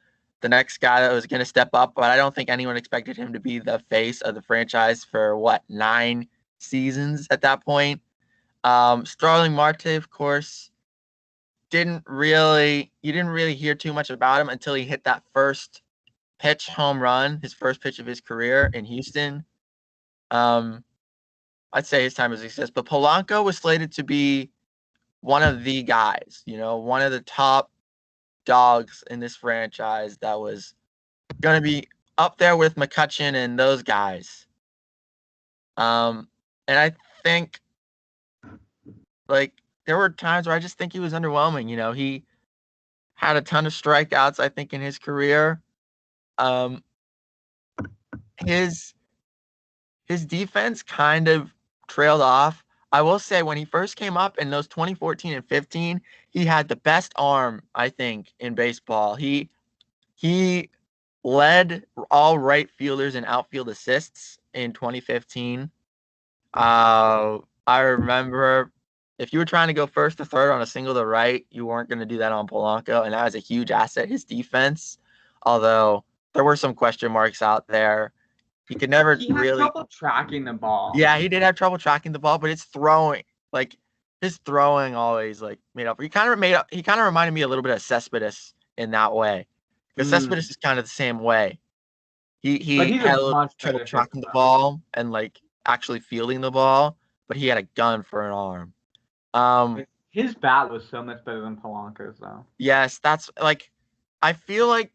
A: next guy that was going to step up. But I don't think anyone expected him to be the face of the franchise for 9 seasons at that point. Starling Marty, of course, you didn't really hear too much about him until he hit that first pitch home run, his first pitch of his career in Houston. I'd say his time was a success, but Polanco was slated to be one of the guys, one of the top dogs in this franchise that was going to be up there with McCutchen and those guys. And I think, there were times where I just think he was underwhelming. He had a ton of strikeouts, I think, in his career. His defense kind of trailed off. I will say when he first came up in those 2014 and 15, he had the best arm, I think, in baseball. He led all right fielders in outfield assists in 2015. I remember if you were trying to go first to third on a single to right, you weren't going to do that on Polanco, and that was a huge asset, his defense. Although there were some question marks out there. He could never
B: He had trouble tracking the ball.
A: Yeah, he did have trouble tracking the ball, but it's throwing. His throwing always made up. He kind of reminded me a little bit of Cespedes in that way. Because Cespedes is kind of the same way. He had a little trouble tracking the ball and actually fielding the ball, but he had a gun for an arm.
B: His bat was so much better than Polanco's, though.
A: Yes, that's I feel like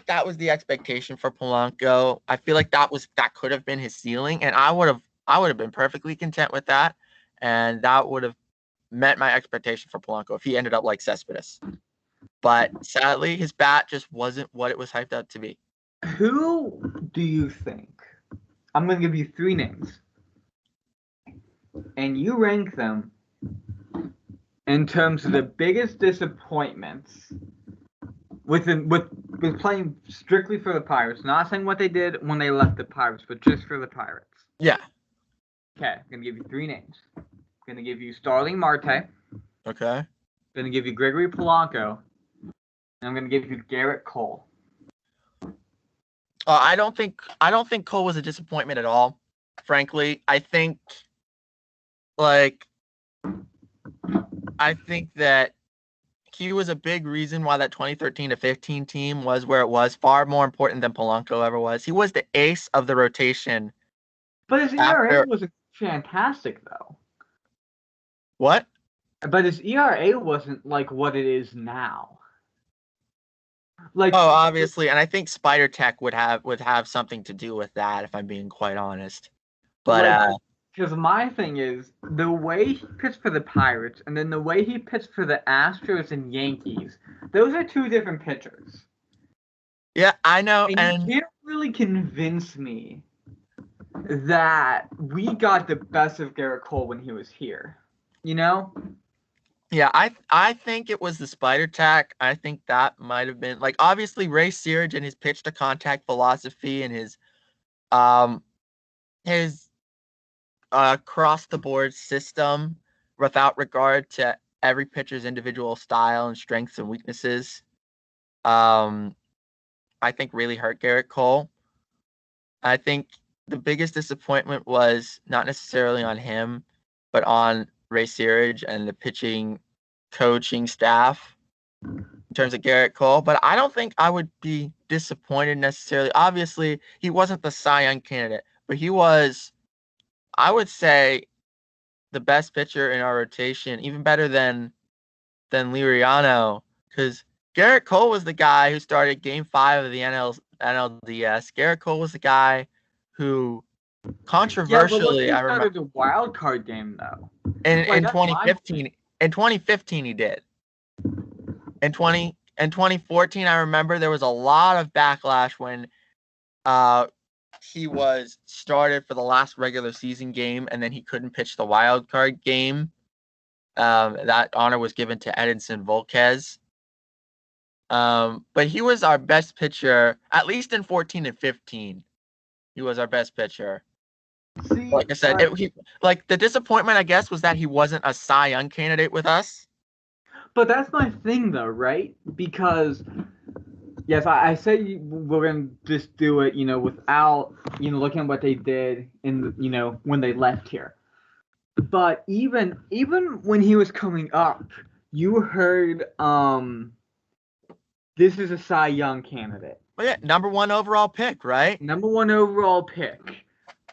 A: that was the expectation for Polanco. I feel like that could have been his ceiling, and I would have been perfectly content with that, and that would have met my expectation for Polanco if he ended up like Cespedes. But sadly, his bat just wasn't what it was hyped up to be.
B: Who do you think? I'm going to give you 3 names, and you rank them in terms of the biggest disappointments with playing strictly for the Pirates. Not saying what they did when they left the Pirates, but just for the Pirates.
A: Yeah.
B: Okay, I'm going to give you 3 names. I'm going to give you Starling Marty.
A: Okay.
B: I'm going to give you Gregory Polanco. And I'm going to give you Garrett Cole.
A: I don't think Cole was a disappointment at all. Frankly, I think that he was a big reason why that 2013 to 15 team was where it was, far more important than Polanco ever was. He was the ace of the rotation.
B: But his ERA was fantastic, though.
A: What?
B: But his ERA wasn't like what it is now. Like,
A: Oh, obviously, and I think Spider Tech would have something to do with that, if I'm being quite honest. But
B: like, because my thing is the way he pitched for the Pirates and then the way he pitched for the Astros and Yankees. Those are two different pitchers,
A: yeah, I know,
B: and you
A: and
B: can't really convince me that we got the best of Garrett Cole when he was here. You know?
A: yeah, I think it was the Spider Tack. I think that might have been like obviously Ray Searage and his pitch to contact philosophy and um his across the board system without regard to every pitcher's individual style and strengths and weaknesses. Um, I think really hurt Garrett Cole. I think the biggest disappointment was not necessarily on him, but on Ray Searage and the pitching coaching staff in terms of Garrett Cole. But I don't think I would be disappointed necessarily. Obviously, he wasn't the Cy Young candidate, but he was, I would say, the best pitcher in our rotation, even better than Liriano, because Garrett Cole was the guy who started Game 5 of the NLDS. Garrett Cole was the guy who
B: Yeah, but look
A: controversially,
B: who
A: I remember
B: started the wild card game though. Like
A: in
B: that's my
A: 2015. In 2015, he did. In 2014, I remember there was a lot of backlash when uh he was started for the last regular season game, and then he couldn't pitch the wild card game. That honor was given to Edinson Volquez. But he was our best pitcher, at least in 14 and 15. He was our best pitcher.
B: see.
A: Like I said, like the disappointment, I guess, was that he wasn't a Cy Young candidate with us.
B: But that's my thing though, right? Because yes, I said we're gonna just do it, without looking at what they did in when they left here. But even when he was coming up, you heard this is a Cy Young candidate.
A: But yeah, number 1 overall pick, right?
B: Number one overall pick.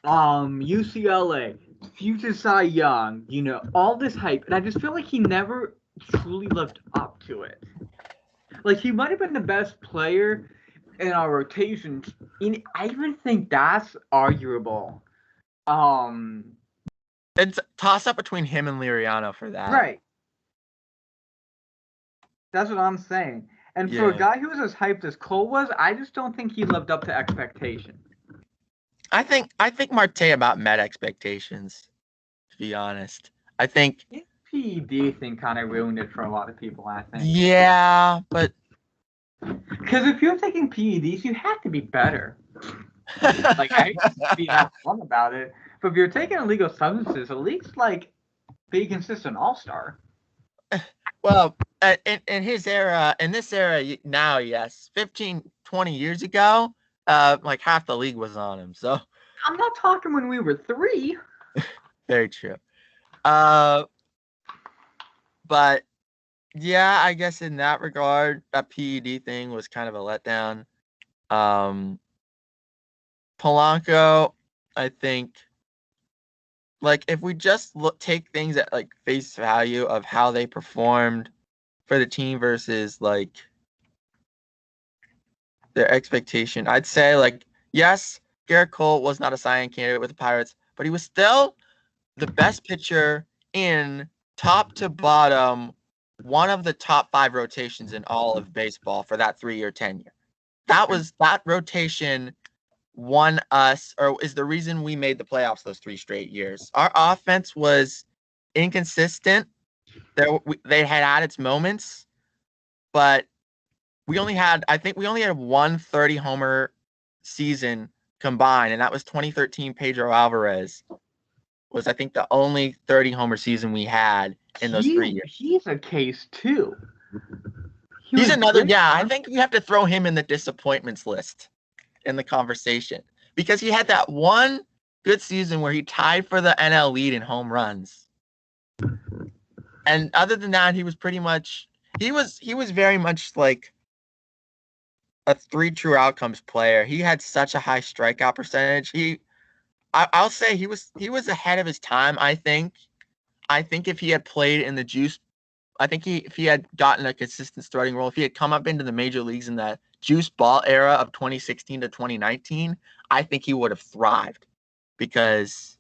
B: UCLA, future Cy Young, all this hype. And I just feel like he never truly lived up to it. Like he might have been the best player in our rotations. I even think that's arguable.
A: It's a toss up between him and Liriano for that.
B: Right. That's what I'm saying. And for a guy who was as hyped as Cole was, I just don't think he lived up to expectation.
A: I think Marte about met expectations, to be honest. I think
B: The PED thing kind of ruined it for a lot of people, I think.
A: Yeah, but
B: because if you're taking PEDs, you have to be better. Like I hate to be that fun about it, but if you're taking illegal substances, at least like be a consistent all-star.
A: Well, in his era, in this era now, yes, 15, 20 years ago, like half the league was on him. So
B: I'm not talking when we were 3.
A: very true. But yeah, I guess in that regard, that PED thing was kind of a letdown. Polanco, I think, like if we just take things at like face value of how they performed for the team versus like their expectation, I'd say like yes, Garrett Cole was not a Cy Young candidate with the Pirates, but he was still the best pitcher in top to bottom, one of the top 5 rotations in all of baseball for that 3-year tenure. That rotation won us, or is the reason we made the playoffs those 3 straight years. Our offense was inconsistent. They had its moments, but I think we only had one 30 homer season combined, and that was 2013 Pedro Alvarez. Was I think the only 30 homer season we had in those 3 years.
B: He's a case too.
A: He's another, yeah, I think you have to throw him in the disappointments list in the conversation because he had that one good season where he tied for the NL lead in home runs. And other than that, he was pretty much, he was very much like a 3 true outcomes player. He had such a high strikeout percentage. I'll say he was ahead of his time, I think. I think if he had played in the juice, I think if he had gotten a consistent starting role, if he had come up into the major leagues in that juice ball era of 2016 to 2019, I think he would have thrived because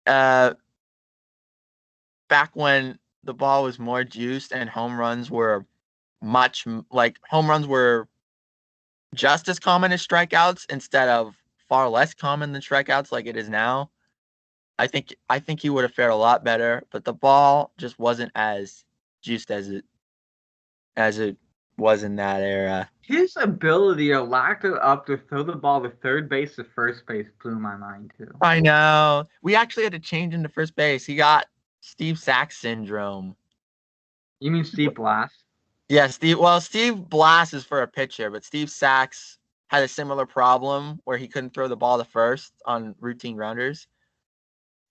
A: uh, back when the ball was more juiced and home runs were home runs were just as common as strikeouts instead of far less common than strikeouts like it is now. I think he would have fared a lot better, but the ball just wasn't as juiced as it was in that era.
B: His ability or lack of to throw the ball to third base to first base blew my mind too.
A: I know. We actually had to change into first base. He got Steve Sax syndrome.
B: You mean Steve Blass?
A: Yeah, Steve Blass is for a pitcher, but Steve Sax had a similar problem where he couldn't throw the ball to first on routine grounders.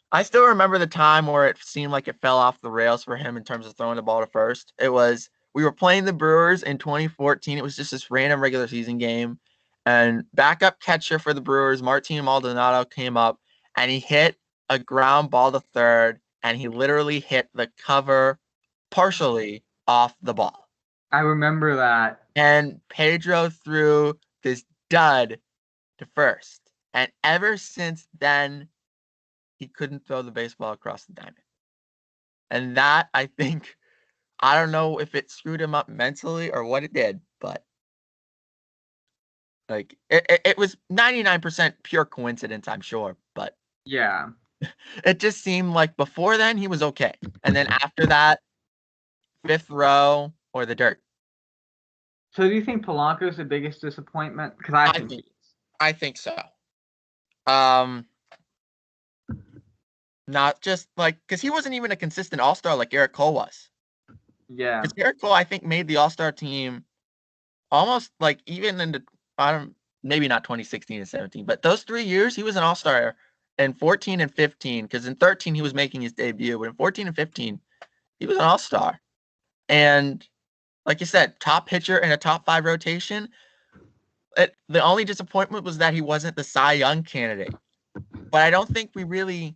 A: I still remember the time where it seemed like it fell off the rails for him in terms of throwing the ball to first. We were playing the Brewers in 2014. It was just this random regular season game. And backup catcher for the Brewers, Martin Maldonado, came up and he hit a ground ball to third, and he literally hit the cover partially off the ball.
B: I remember that.
A: And Pedro threw this dud to first. And ever since then, he couldn't throw the baseball across the diamond. And that, I think, I don't know if it screwed him up mentally or what it did, but like it was 99% pure coincidence, I'm sure. But
B: Yeah.
A: it just seemed like before then he was okay. And then after that, fifth row or the dirt.
B: So do you think Polanco's the biggest disappointment? Because I think he is.
A: I think so. Um, Not just like because he wasn't even a consistent all-star like Eric Cole was.
B: Yeah.
A: Because Eric Cole, I think, made the all-star team almost like even in the maybe not 2016 and 17, but those 3 years he was an all-star in 14 and 15. Because in 13 he was making his debut, but in 14 and 15 he was an all-star. And like you said, top pitcher in a top 5 rotation. The only disappointment was that he wasn't the Cy Young candidate. But I don't think we really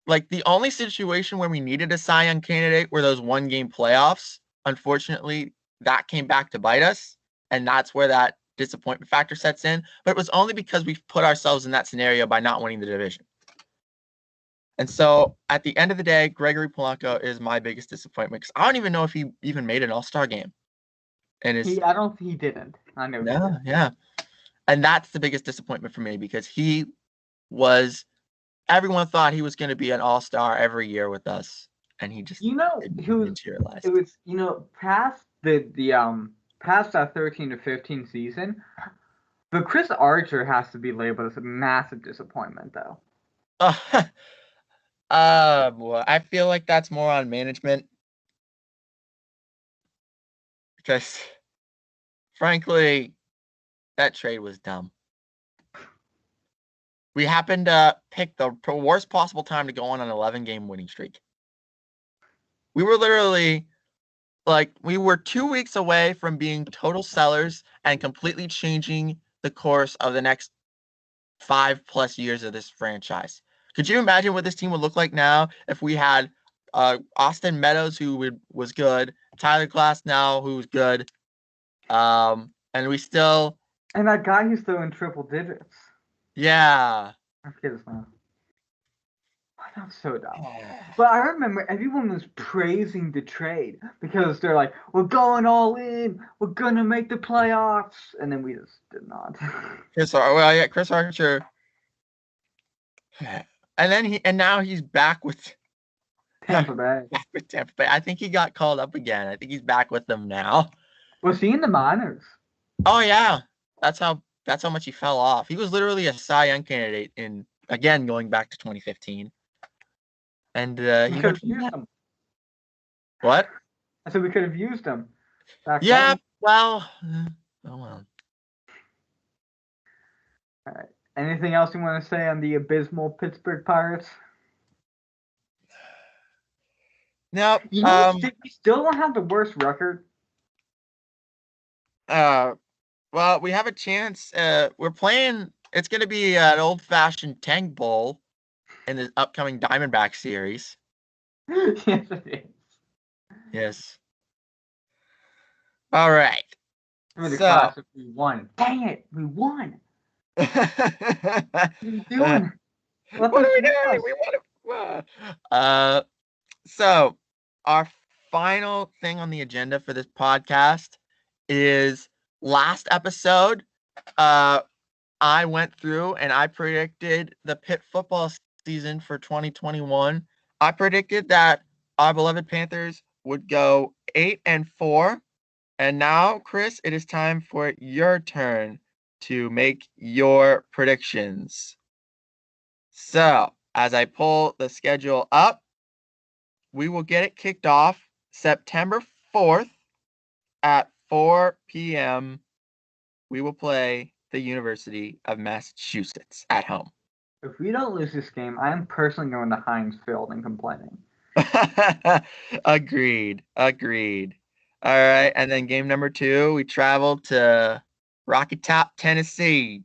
A: like the only situation where we needed a Cy Young candidate were those one-game playoffs. Unfortunately, that came back to bite us, and that's where that disappointment factor sets in. But it was only because we put ourselves in that scenario by not winning the division. And so at the end of the day, Gregory Polanco is my biggest disappointment because I don't even know if he even made an all-star game. And
B: I don't think he didn't. I know.
A: No, yeah. And that's the biggest disappointment for me because he was everyone thought he was going to be an all-star every year with us, and he just
B: who
A: materialized.
B: It was past past that 13 to 15 season, but Chris Archer has to be labeled as a massive disappointment though.
A: Boy, I feel like that's more on management because, frankly, that trade was dumb. We happened to pick the worst possible time to go on an 11-game winning streak. We were literally we were 2 weeks away from being total sellers and completely changing the course of the next 5+ years of this franchise. Could you imagine what this team would look like now if we had Austin Meadows, who was good, Tyler Glasnow, who's good, and we still
B: and that guy who's still in triple digits.
A: Yeah,
B: I forget his name. That's so dumb. But I remember everyone was praising the trade because they're like, we're going all in, we're gonna make the playoffs, and then we just did not.
A: Chris Archer, and now he's back with
B: Tampa Bay.
A: Back with Tampa Bay. I think he got called up again. I think he's back with them now.
B: Was he in the minors?
A: Oh yeah, that's how much he fell off. He was literally a Cy Young candidate again going back to 2015. And he
B: could have used him.
A: What?
B: I said we could have used him.
A: Yeah, then. Well, oh well.
B: All right. Anything else you want to say on the abysmal Pittsburgh Pirates?
A: No.
B: We still don't have the worst record.
A: Well, we have a chance. We're playing. It's going to be an old-fashioned Tank Bowl in the upcoming Diamondback series.
B: Yes, it is.
A: Yes. All right.
B: I'm in the
A: So,
B: class if we won. Dang it, we won.
A: what
B: What are you
A: are
B: doing? Let us
A: we
B: win
A: doing?
B: us.
A: We want to. So our final thing on the agenda for this podcast is last episode. Uh, I went through and I predicted the Pitt football season for 2021. I predicted that our beloved Panthers would go 8-4. And now, Chris, it is time for your turn to make your predictions. So, as I pull the schedule up, we will get it kicked off September 4th at 4 p.m. We will play the University of Massachusetts at home.
B: If we don't lose this game, I am personally going to Heinz Field and complaining.
A: Agreed. Agreed. All right. And then game number 2, we travel to Rocky Top, Tennessee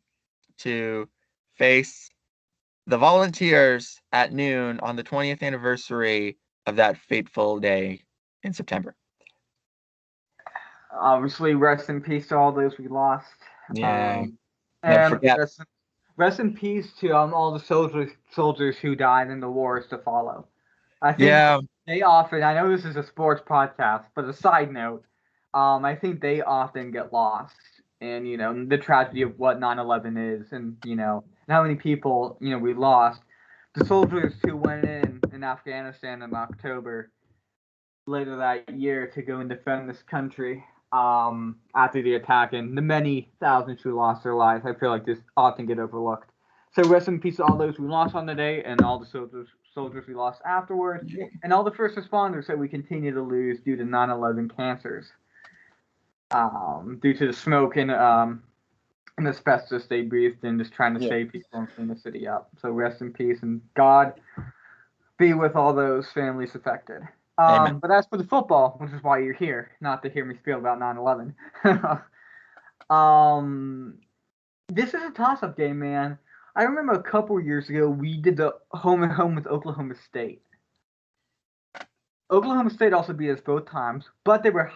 A: to face the Volunteers at noon on the 20th anniversary of that fateful day in September.
B: Obviously, rest in peace to all those we lost.
A: Yeah. Never
B: And
A: forget.
B: rest in peace to all the soldiers who died in the wars to follow. I think
A: Yeah.
B: they often, I know this is a sports podcast, but a side note, I think they often get lost in, the tragedy of what 9/11 is and, and how many people, we lost. The soldiers who went in Afghanistan in October later that year to go and defend this country after the attack and the many thousands who lost their lives. I feel like this often get overlooked. So rest in peace to all those we lost on the day and all the soldiers we lost afterwards and all the first responders that we continue to lose due to 9/11 cancers, due to the smoke and asbestos they breathed in just trying to save people and clean the city up. So rest in peace and God be with all those families affected.
A: Amen.
B: But as for the football, which is why you're here, not to hear me spiel about 9/11. This is a toss-up game, man. I remember a couple years ago we did the home and home with Oklahoma State. Oklahoma State also beat us both times, but they were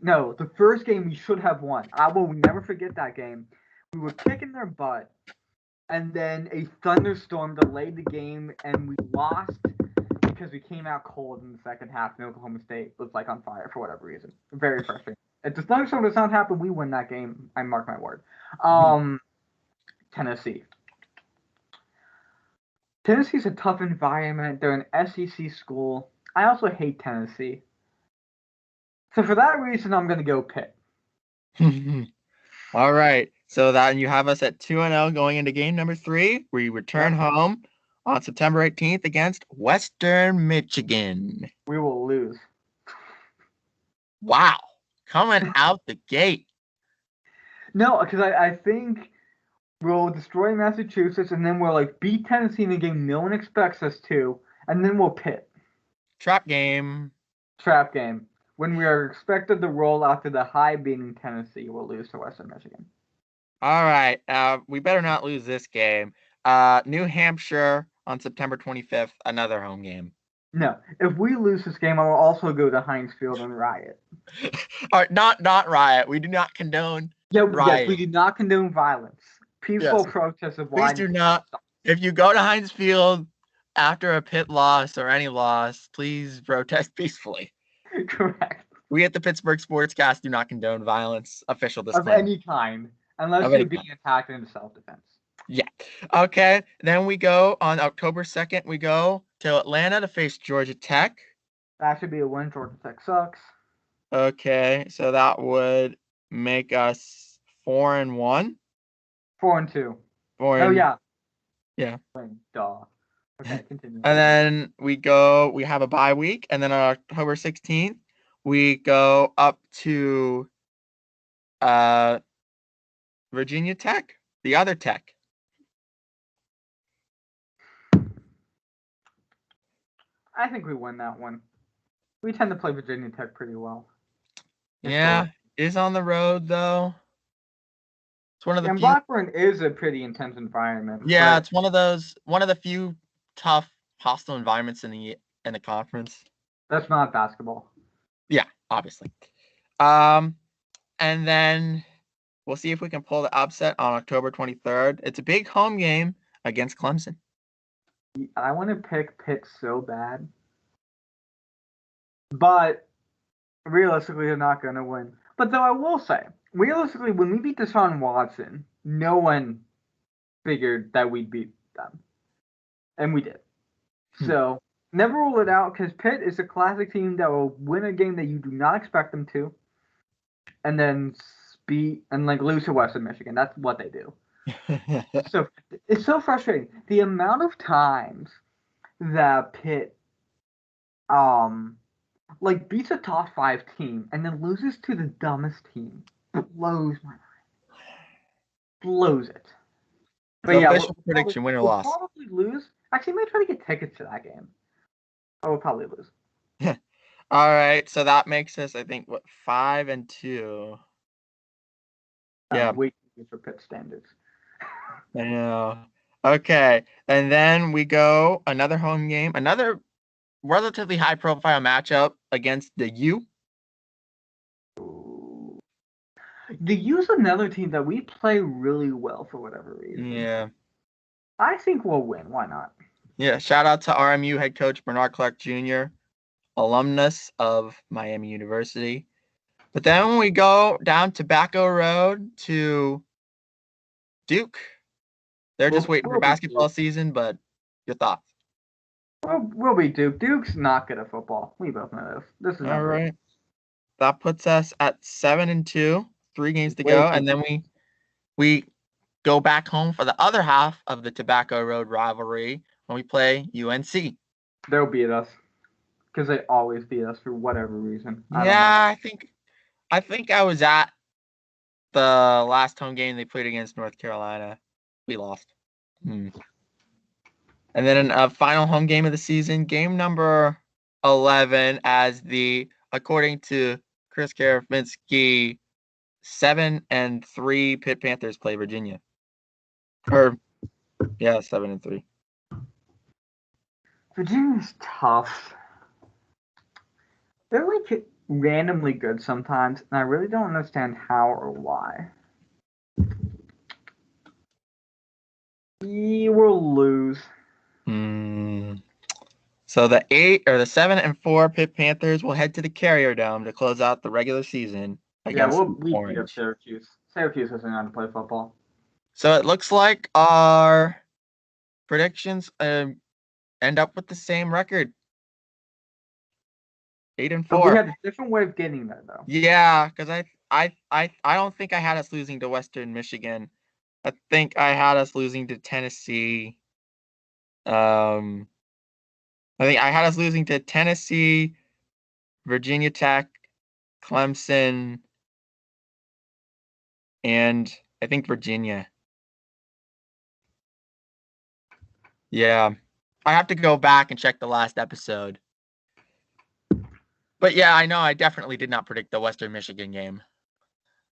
B: no, the first game we should have won. I will never forget that game. We were kicking their butt, and then a thunderstorm delayed the game, and we lost because we came out cold in the second half, and Oklahoma State was like on fire for whatever reason. Very frustrating. If the thunderstorm does not happen, we win that game. I mark my word. Tennessee. Tennessee's a tough environment. They're an SEC school. I also hate Tennessee. So for that reason, I'm going to go Pitt.
A: All right. So that you have us at 2-0 going into game number 3. We return home on September 18th against Western Michigan.
B: We will lose.
A: Wow. Coming out the gate.
B: No, because I think we'll destroy Massachusetts and then we'll like beat Tennessee in a game no one expects us to, and then we'll Pitt.
A: Trap game.
B: Trap game. When we are expected to roll after the high beating Tennessee, we'll lose to Western Michigan.
A: All right. We better not lose this game. New Hampshire on September 25th, another home game.
B: No, if we lose this game, I will also go to Heinz Field and riot.
A: All right, not riot. We do not condone riot.
B: Yes, we do not condone violence. Peaceful protests of
A: Please do not. If you go to Heinz Field after a Pitt loss or any loss, please protest peacefully.
B: Correct.
A: We at the Pittsburgh Sportscast do not condone violence. Official disclaimer.
B: Of any kind, unless you're being attacked in self-defense.
A: Yeah. Okay. Then we go on October 2nd. We go to Atlanta to face Georgia Tech.
B: That should be a win. Georgia Tech sucks.
A: Okay, so that would make us 4-1.
B: 4-2. Oh yeah. Yeah. Duh. Okay, continue.
A: And then we have a bye week, and then on October 16th, we go up to Virginia Tech, the other Tech.
B: I think we win that one. We tend to play Virginia Tech pretty well.
A: Yeah, is on the road though. It's one of the few.
B: Blackburn is a pretty intense environment.
A: Yeah, it's one of the few tough hostile environments in the in the conference.
B: That's not basketball.
A: Yeah, obviously. And then we'll see if we can pull the upset on October 23rd. It's a big home game against Clemson.
B: I want to pick Pitt so bad, but realistically, they're not going to win. But though I will say, realistically, when we beat Deshaun Watson, no one figured that we'd beat them, and we did. So never rule it out, because Pitt is a classic team that will win a game that you do not expect them to, and then beat and lose to Western Michigan. That's what they do. So it's so frustrating. The amount of times that Pitt beats a top 5 team and then loses to the dumbest team blows my mind. Blows it. But
A: so
B: yeah,
A: official prediction, win or loss?
B: We'll probably lose. Actually, I might try to get tickets to that game. I will probably lose.
A: All right, so that makes us, I think, 5-2. Yeah.
B: Way too good for Pitt standards.
A: I know. Okay, and then we go another home game, another relatively high-profile matchup against the U.
B: The U's another team that we play really well for whatever reason.
A: Yeah.
B: I think we'll win. Why not?
A: Yeah, shout out to RMU head coach Bernard Clark Jr., alumnus of Miami University. But then we go down Tobacco Road to Duke. They're just waiting for basketball season, but your thoughts?
B: We'll be Duke. Duke's not good at football. We both know this. This is
A: all right. That puts us at 7-2, 3 games to go, and then we go back home for the other half of the Tobacco Road rivalry when we play UNC.
B: They'll beat us because they always beat us for whatever reason.
A: I think I was at the last home game they played against North Carolina. We lost. And then a final home game of the season, game number 11, as according to Chris Karafinski, 7-3 Pitt Panthers play Virginia. 7-3.
B: Virginia's tough. They're randomly good sometimes, and I really don't understand how or why. We'll lose.
A: So the 7-4 Pitt Panthers will head to the Carrier Dome to close out the regular season against
B: we beat up Syracuse. Syracuse doesn't know how to play football.
A: So it looks like our predictions end up with the same record. 8-4.
B: But we had a different way of getting there, though.
A: Yeah, because I don't think I had us losing to Western Michigan. I think I had us losing to Tennessee. I think I had us losing to Tennessee, Virginia Tech, Clemson, and I think Virginia. Yeah. I have to go back and check the last episode. But yeah, I know I definitely did not predict the Western Michigan game.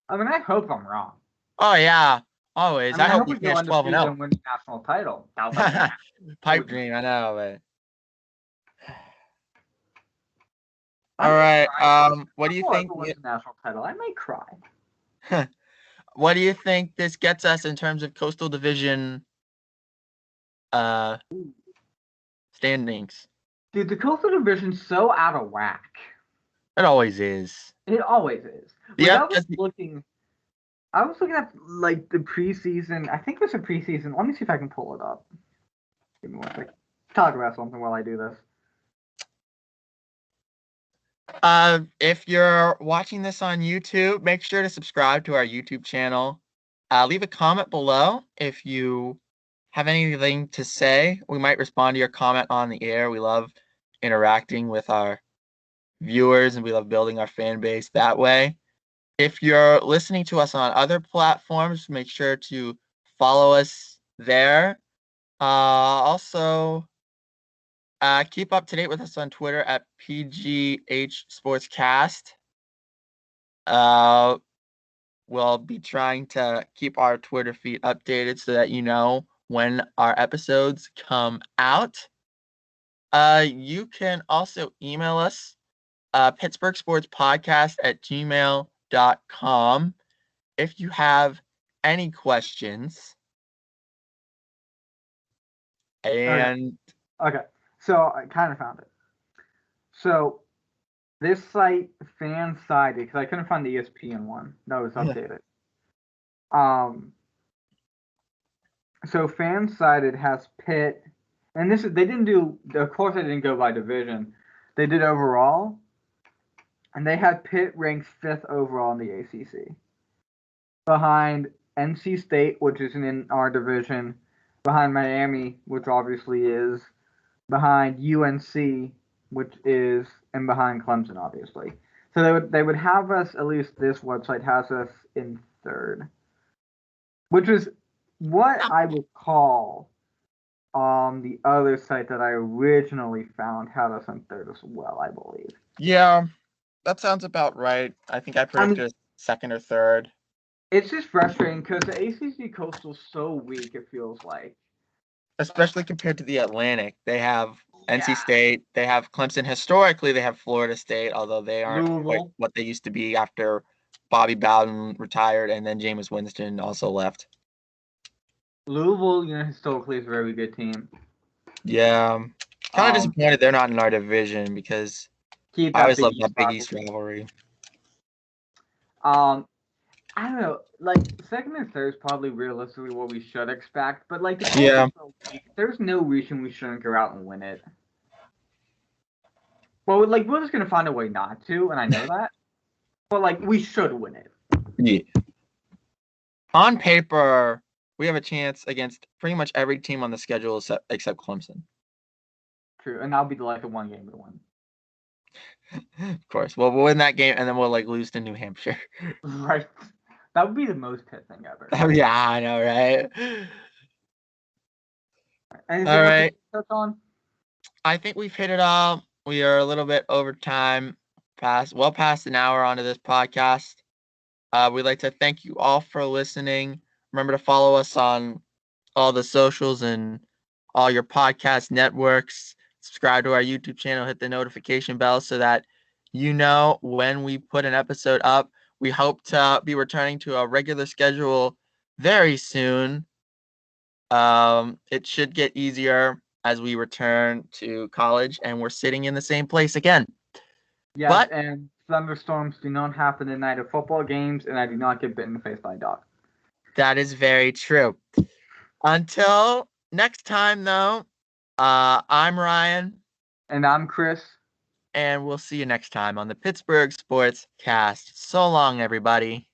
B: I mean, I hope I'm wrong.
A: Oh, yeah. Always. I hope we
B: go
A: finish 12-0
B: and win the national title.
A: Pipe dream, I know, but all right. What do you think?
B: Wins the national title, I may cry.
A: What do you think this gets us in terms of Coastal Division standings?
B: Dude, the Coastal Division's so out of whack.
A: It always is.
B: It always is.
A: Yeah.
B: I was looking at the preseason. I think there's a preseason. Let me see if I can pull it up. Give me 1 second. Talk about something while I do this.
A: If you're watching this on YouTube, make sure to subscribe to our YouTube channel. Leave a comment below if you have anything to say. We might respond to your comment on the air. We love interacting with our viewers, and we love building our fan base that way. If you're listening to us on other platforms, make sure to follow us there. Also, keep up to date with us on Twitter at PGH Sportscast. We'll be trying to keep our Twitter feed updated so that you know when our episodes come out. You can also email us, pittsburghsportspodcast@gmail.com, if you have any questions. And
B: Okay. So I kind of found it. So this site fan sided because I couldn't find the ESPN one that was updated. So fan sided has Pitt, and this is they didn't do. Of course, they didn't go by division. They did overall, and they had Pitt ranked 5th overall in the ACC, behind NC State, which isn't in our division, behind Miami, which obviously is, behind UNC, which is, and behind Clemson, obviously. So they would have us, at least this website has us in 3rd, which is what I would call the other site that I originally found had us in 3rd as well, I believe.
A: yeah, that sounds about right. I think I predicted us 2nd or 3rd.
B: It's just frustrating because the ACC Coastal's so weak, it feels like.
A: Especially compared to the Atlantic. They have NC State, they have Clemson. Historically, they have Florida State, although they aren't quite what they used to be after Bobby Bowden retired and then Jameis Winston also left.
B: Louisville, historically is a very good team.
A: Yeah. Kind of disappointed they're not in our division because I always love that Big East rivalry.
B: I don't know. Like 2nd and 3rd is probably realistically what we should expect, but like there's no reason we shouldn't go out and win it. Well, like we're just gonna find a way not to, and I know that. But like we should win it.
A: Yeah. On paper, we have a chance against pretty much every team on the schedule except Clemson.
B: True, and that'll be like the one game we win.
A: Of course. Well, we'll win that game, and then we'll lose to New Hampshire.
B: Right. That would be the most Pitt thing ever.
A: Yeah, I know, right?
B: Anything
A: all right.
B: Touch on?
A: I think we've hit it all. We are a little bit over time, past an hour onto this podcast. We'd like to thank you all for listening. Remember to follow us on all the socials and all your podcast networks. Subscribe to our YouTube channel, hit the notification bell so that you know when we put an episode up. We hope to be returning to a regular schedule very soon. It should get easier as we return to college and we're sitting in the same place again.
B: Yes, and thunderstorms do not happen the night of football games, and I do not get bit in the face by a dog.
A: That is very true. Until next time, though, I'm Ryan.
B: And I'm Chris.
A: And we'll see you next time on the Pittsburgh Sports Cast. So long, everybody.